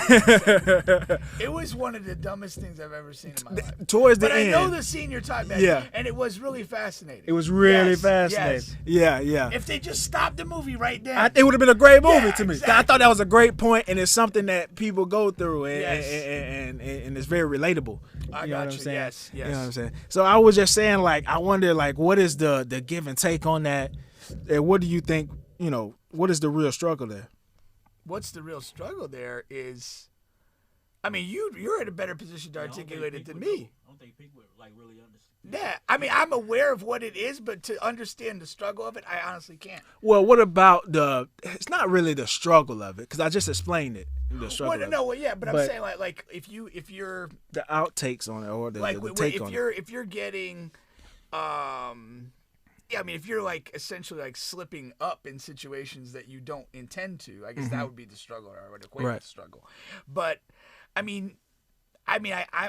It was one of the dumbest things I've ever seen in my life. Towards the But end. I know the scene you're talking about. Yeah. And it was really fascinating. It was really Yes, fascinating. yes. Yeah. If they just stopped the movie right then. It would have been a great movie Yeah, to me. exactly. I thought that was a great point, and it's something that people go through, and Yes. and it's very relatable. I You know got what I'm you. saying? Yes, You know what I'm yes. saying? So I was just saying, like, I wonder, like, what is the give and take on that, and what do you think? What is the real struggle there? What's the real struggle there is, I mean, you're in a better position to articulate it than me. I don't think people like really understand. Yeah, I mean, I'm aware of what it is, but to understand the struggle of it, I honestly can't. Well, what about it's not really the struggle of it, because I just explained it. The struggle. Well, of no, it. well, yeah, but I'm But- saying like if you're The outtakes on it, or the like take on it. if you're getting, yeah, I mean, if you're like essentially like slipping up in situations that you don't intend to, I guess that would be the struggle, or I would equate Right. the struggle. But I mean, I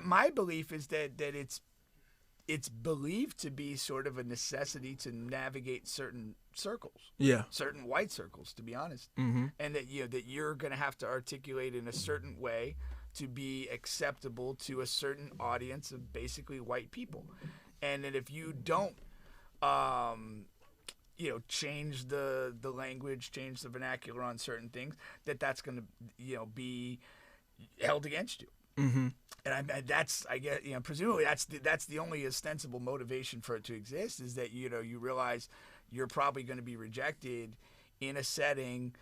my belief is that it's believed to be sort of a necessity to navigate certain circles. Yeah. Certain white circles, to be honest, and that that you're going to have to articulate in a certain way to be acceptable to a certain audience of basically white people, and that if you don't, change the language, change the vernacular on certain things, that's going to be held against you. And that's, I guess, presumably that's the only ostensible motivation for it to exist, is that you realize you're probably going to be rejected in a setting,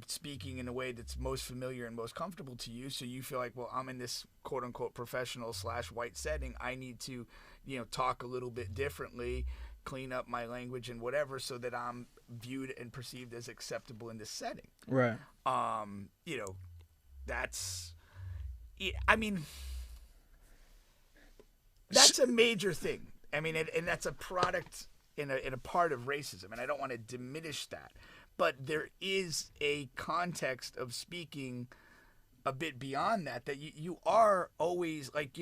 speaking in a way that's most familiar and most comfortable to you. So you feel like, well, I'm in this quote unquote professional / white setting. I need to, talk a little bit differently, clean up my language and whatever, so that I'm viewed and perceived as acceptable in this setting. Right. That's. I mean, that's a major thing. I mean, and that's a product in a part of racism, and I don't want to diminish that. But there is a context of speaking a bit beyond that you are always like,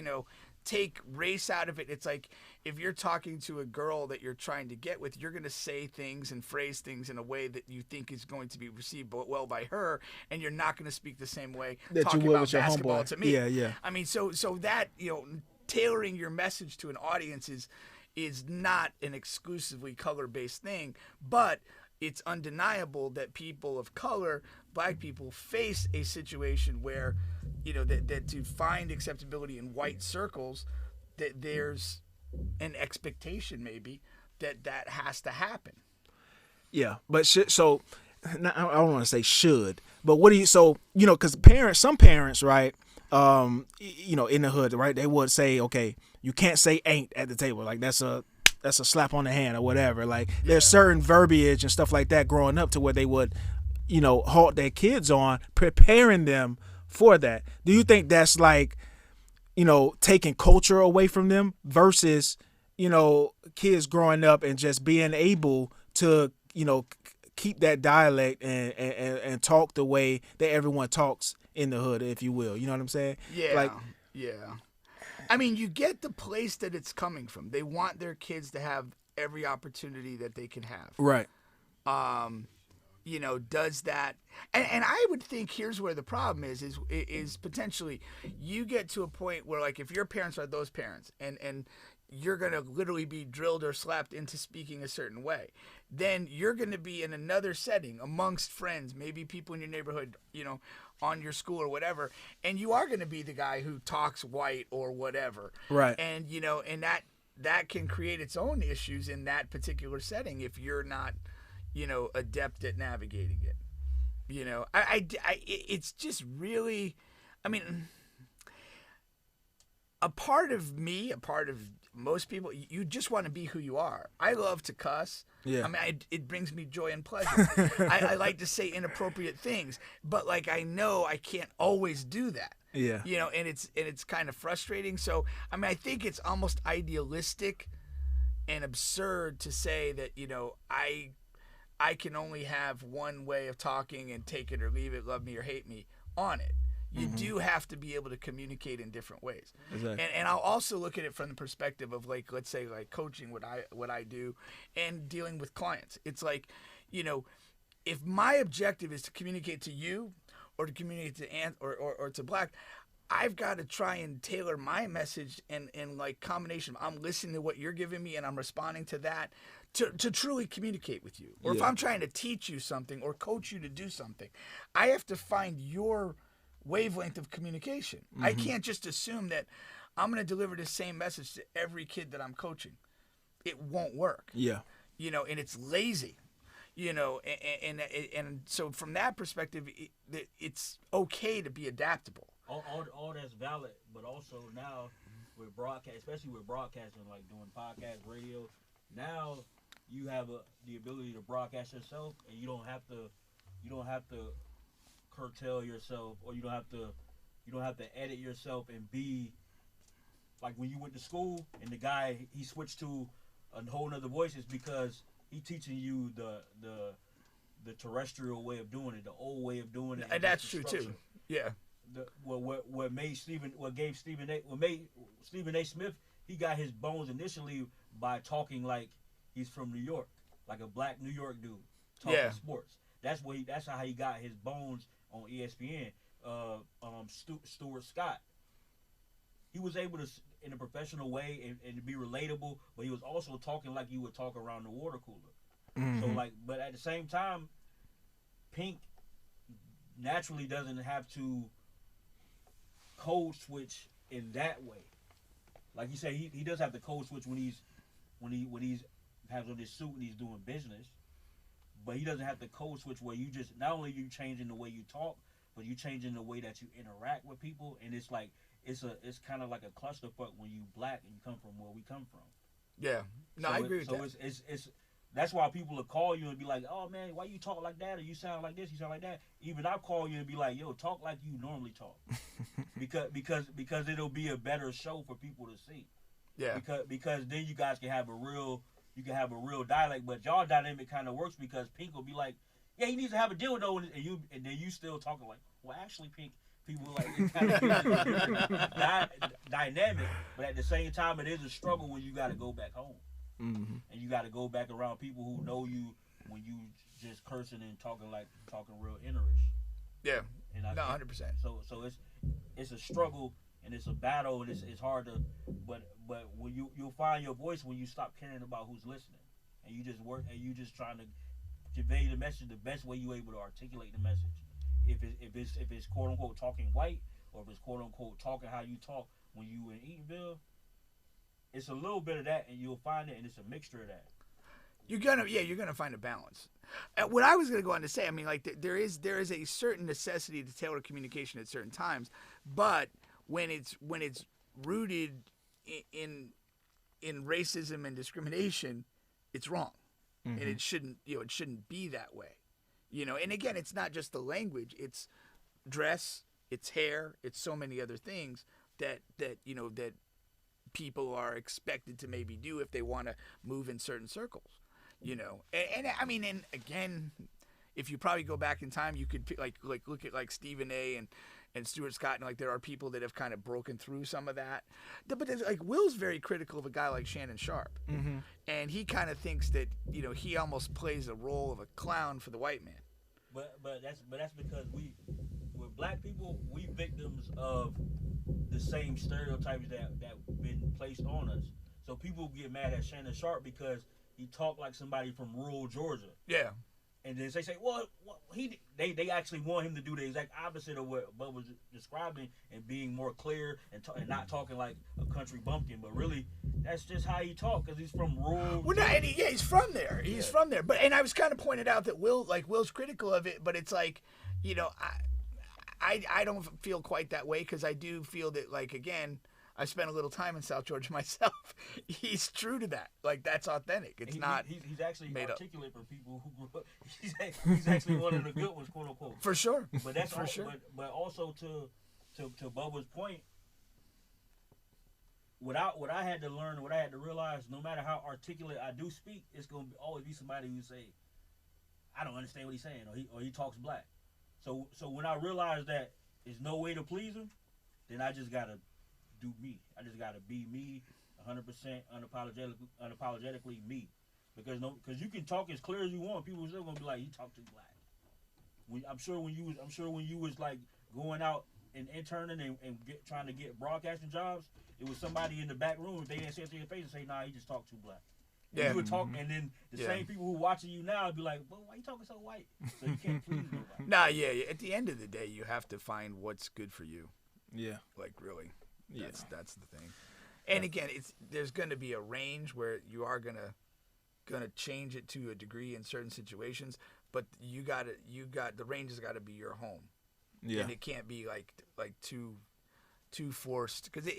take race out of it. It's like if you're talking to a girl that you're trying to get with, you're going to say things and phrase things in a way that you think is going to be received well by her, and you're not going to speak the same way That talking you would about with your basketball homeboy. to me. Yeah. I mean, so that, tailoring your message to an audience is not an exclusively color-based thing, but it's undeniable that people of color, black people, face a situation where, that to find acceptability in white circles, that there's an expectation maybe that has to happen. Yeah, but so I don't want to say should, but what do you? So because some parents, right? In the hood, right? They would say, okay, you can't say ain't at the table, like that's a slap on the hand or whatever. Like there's certain verbiage and stuff like that growing up to where they would, halt their kids on, preparing them for that. Do you think that's like, taking culture away from them versus, kids growing up and just being able to, keep that dialect and talk the way that everyone talks in the hood, if you will. You know what I'm saying? Yeah. I mean, you get the place that it's coming from. They want their kids to have every opportunity that they can have. Right. Does that, and I would think here's where the problem is potentially you get to a point where, like, if your parents are those parents and you're going to literally be drilled or slapped into speaking a certain way, then you're going to be in another setting amongst friends, maybe people in your neighborhood, on your school or whatever, and you are going to be the guy who talks white or whatever. Right. And, and that can create its own issues in that particular setting if you're not, adept at navigating it. It's just really, I mean, a part of most people, you just want to be who you are. I love to cuss. Yeah. I mean, it brings me joy and pleasure. I like to say inappropriate things, but like I know I can't always do that. Yeah. And it's kind of frustrating. So I mean, I think it's almost idealistic and absurd to say that I can only have one way of talking and take it or leave it, love me or hate me on it. You do have to be able to communicate in different ways. Exactly. And I'll also look at it from the perspective of, like, let's say, like, coaching what I do and dealing with clients. It's like, if my objective is to communicate to you or to communicate to Ant or to Black, I've got to try and tailor my message and like combination. I'm listening to what you're giving me and I'm responding to that to truly communicate with you. Or if I'm trying to teach you something or coach you to do something, I have to find your wavelength of communication. I can't just assume that I'm going to deliver the same message to every kid that I'm coaching. It won't work. Yeah. And it's lazy. And so from that perspective, it's okay to be adaptable. All that's valid, but also now with broadcast, especially with broadcasting, like doing podcast, radio, now you have the ability to broadcast yourself, and you don't have to curtail yourself, or you don't have to edit yourself and be like when you went to school and the guy he switched to a whole nother voice is because he teaching you the terrestrial way of doing it, the old way of doing it. And that's true too. Yeah. What made Stephen A. Smith, he got his bones initially by talking like he's from New York, like a black New York dude talking sports. That's how he got his bones on ESPN. Stuart Scott, he was able to, in a professional way and to be relatable, but he was also talking like you would talk around the water cooler. So but at the same time, Pink naturally doesn't have to code switch in that way. Like you said, he does have to code switch when he's has on his suit and he's doing business, but he doesn't have to code switch where you just not only you changing the way you talk, but you changing the way that you interact with people. And it's like it's kind of like a clusterfuck when you black and you come from where we come from. Yeah, no, I agree with that. So it's that's why people will call you and be like, "Oh man, why you talk like that? Or you sound like this, you sound like that." Even I'll call you and be like, "Yo, talk like you normally talk," because it'll be a better show for people to see. Yeah. Because then you guys can have a real dialect, but y'all dynamic kind of works because Pink will be like, "Yeah, he needs to have a dildo," and then you still talking like, "Well, actually, Pink People like it kind of gives you a different dynamic, but at the same time, it is a struggle when you got to go back home, and you got to go back around people who know you when you just cursing and talking real innerish. Yeah. And No, 100%. So it's a struggle and it's a battle and it's hard to, but when you'll find your voice when you stop caring about who's listening and you just work and you just trying to convey the message the best way you're able to articulate the message. If it's quote unquote talking white or if it's quote unquote talking how you talk when you in Eatonville, it's a little bit of that and you'll find it and it's a mixture of that. You're gonna find a balance. What I was gonna go on to say, I mean, like there is a certain necessity to tailor communication at certain times, but when it's rooted in racism and discrimination, it's wrong, and it shouldn't be that way, And again, it's not just the language; it's dress, it's hair, it's so many other things that people are expected to maybe do if they want to move in certain circles. And I mean, and again, if you probably go back in time, you could like look at like Stephen A. and Stuart Scott, and like there are people that have kind of broken through some of that. But there's, like Will's very critical of a guy like Shannon Sharp, and he kind of thinks that he almost plays a role of a clown for the white man. But that's because we're black people, we victims of the same stereotypes that been placed on us. So people get mad at Shannon Sharp because he talked like somebody from rural Georgia. Yeah. And then they say, well, they actually want him to do the exact opposite of what Bub was describing and being more clear and not talking like a country bumpkin. But really, that's just how he talks because he's from rural. Well, no, and he's from there. He's from there. But I was kind of pointed out that Will's critical of it, but it's like, I don't feel quite that way because I do feel that, like, again, I spent a little time in South Georgia myself. He's true to that. Like, that's authentic. It's not he's actually made articulate for people who grew up. He's actually one of the good ones, quote unquote. For sure. But that's for sure. But also to Bubba's point, what I had to learn, what I had to realize, no matter how articulate I do speak, it's gonna always be somebody who say, I don't understand what he's saying, or he talks black. So when I realized that there's no way to please him, then I just gotta do me. I just gotta be me, 100% unapologetically me, because you can talk as clear as you want, people are still gonna be like, you talk too black. I'm sure when you was like going out and interning and trying to get broadcasting jobs, it was somebody in the back room. If they didn't say it to your face and say, nah, he just talked too black. Yeah. You would talk, and then the same people who watching you now would be like, well, why you talking so white? So you can't please nobody. Nah, yeah. At the end of the day, you have to find what's good for you. Yeah. Like, really. That's the thing. And again, there's going to be a range where you are going to change it to a degree in certain situations, but the range has got to be your home. Yeah. And it can't be like too forced, because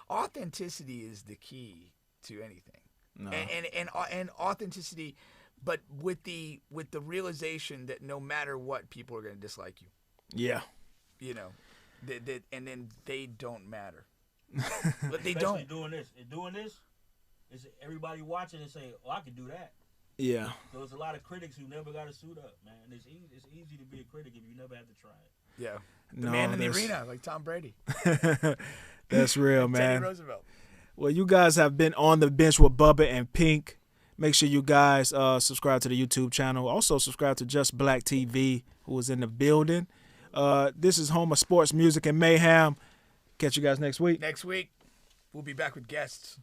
authenticity is the key to anything. No. And authenticity, but with the realization that no matter what, people are going to dislike you. Yeah. And then they don't matter. But they don't. Doing this, it's everybody watching and say, "Oh, I can do that." Yeah. So there's a lot of critics who never got to suit up, man. It's easy to be a critic if you never have to try it. Yeah. The man in the arena, like Tom Brady. That's real, man. Teddy Roosevelt. Well, you guys have been on the bench with Bubba and Pink. Make sure you guys subscribe to the YouTube channel. Also, subscribe to Just Black TV, who is in the building. This is home of sports, music, and mayhem. Catch you guys next week. Next week, we'll be back with guests.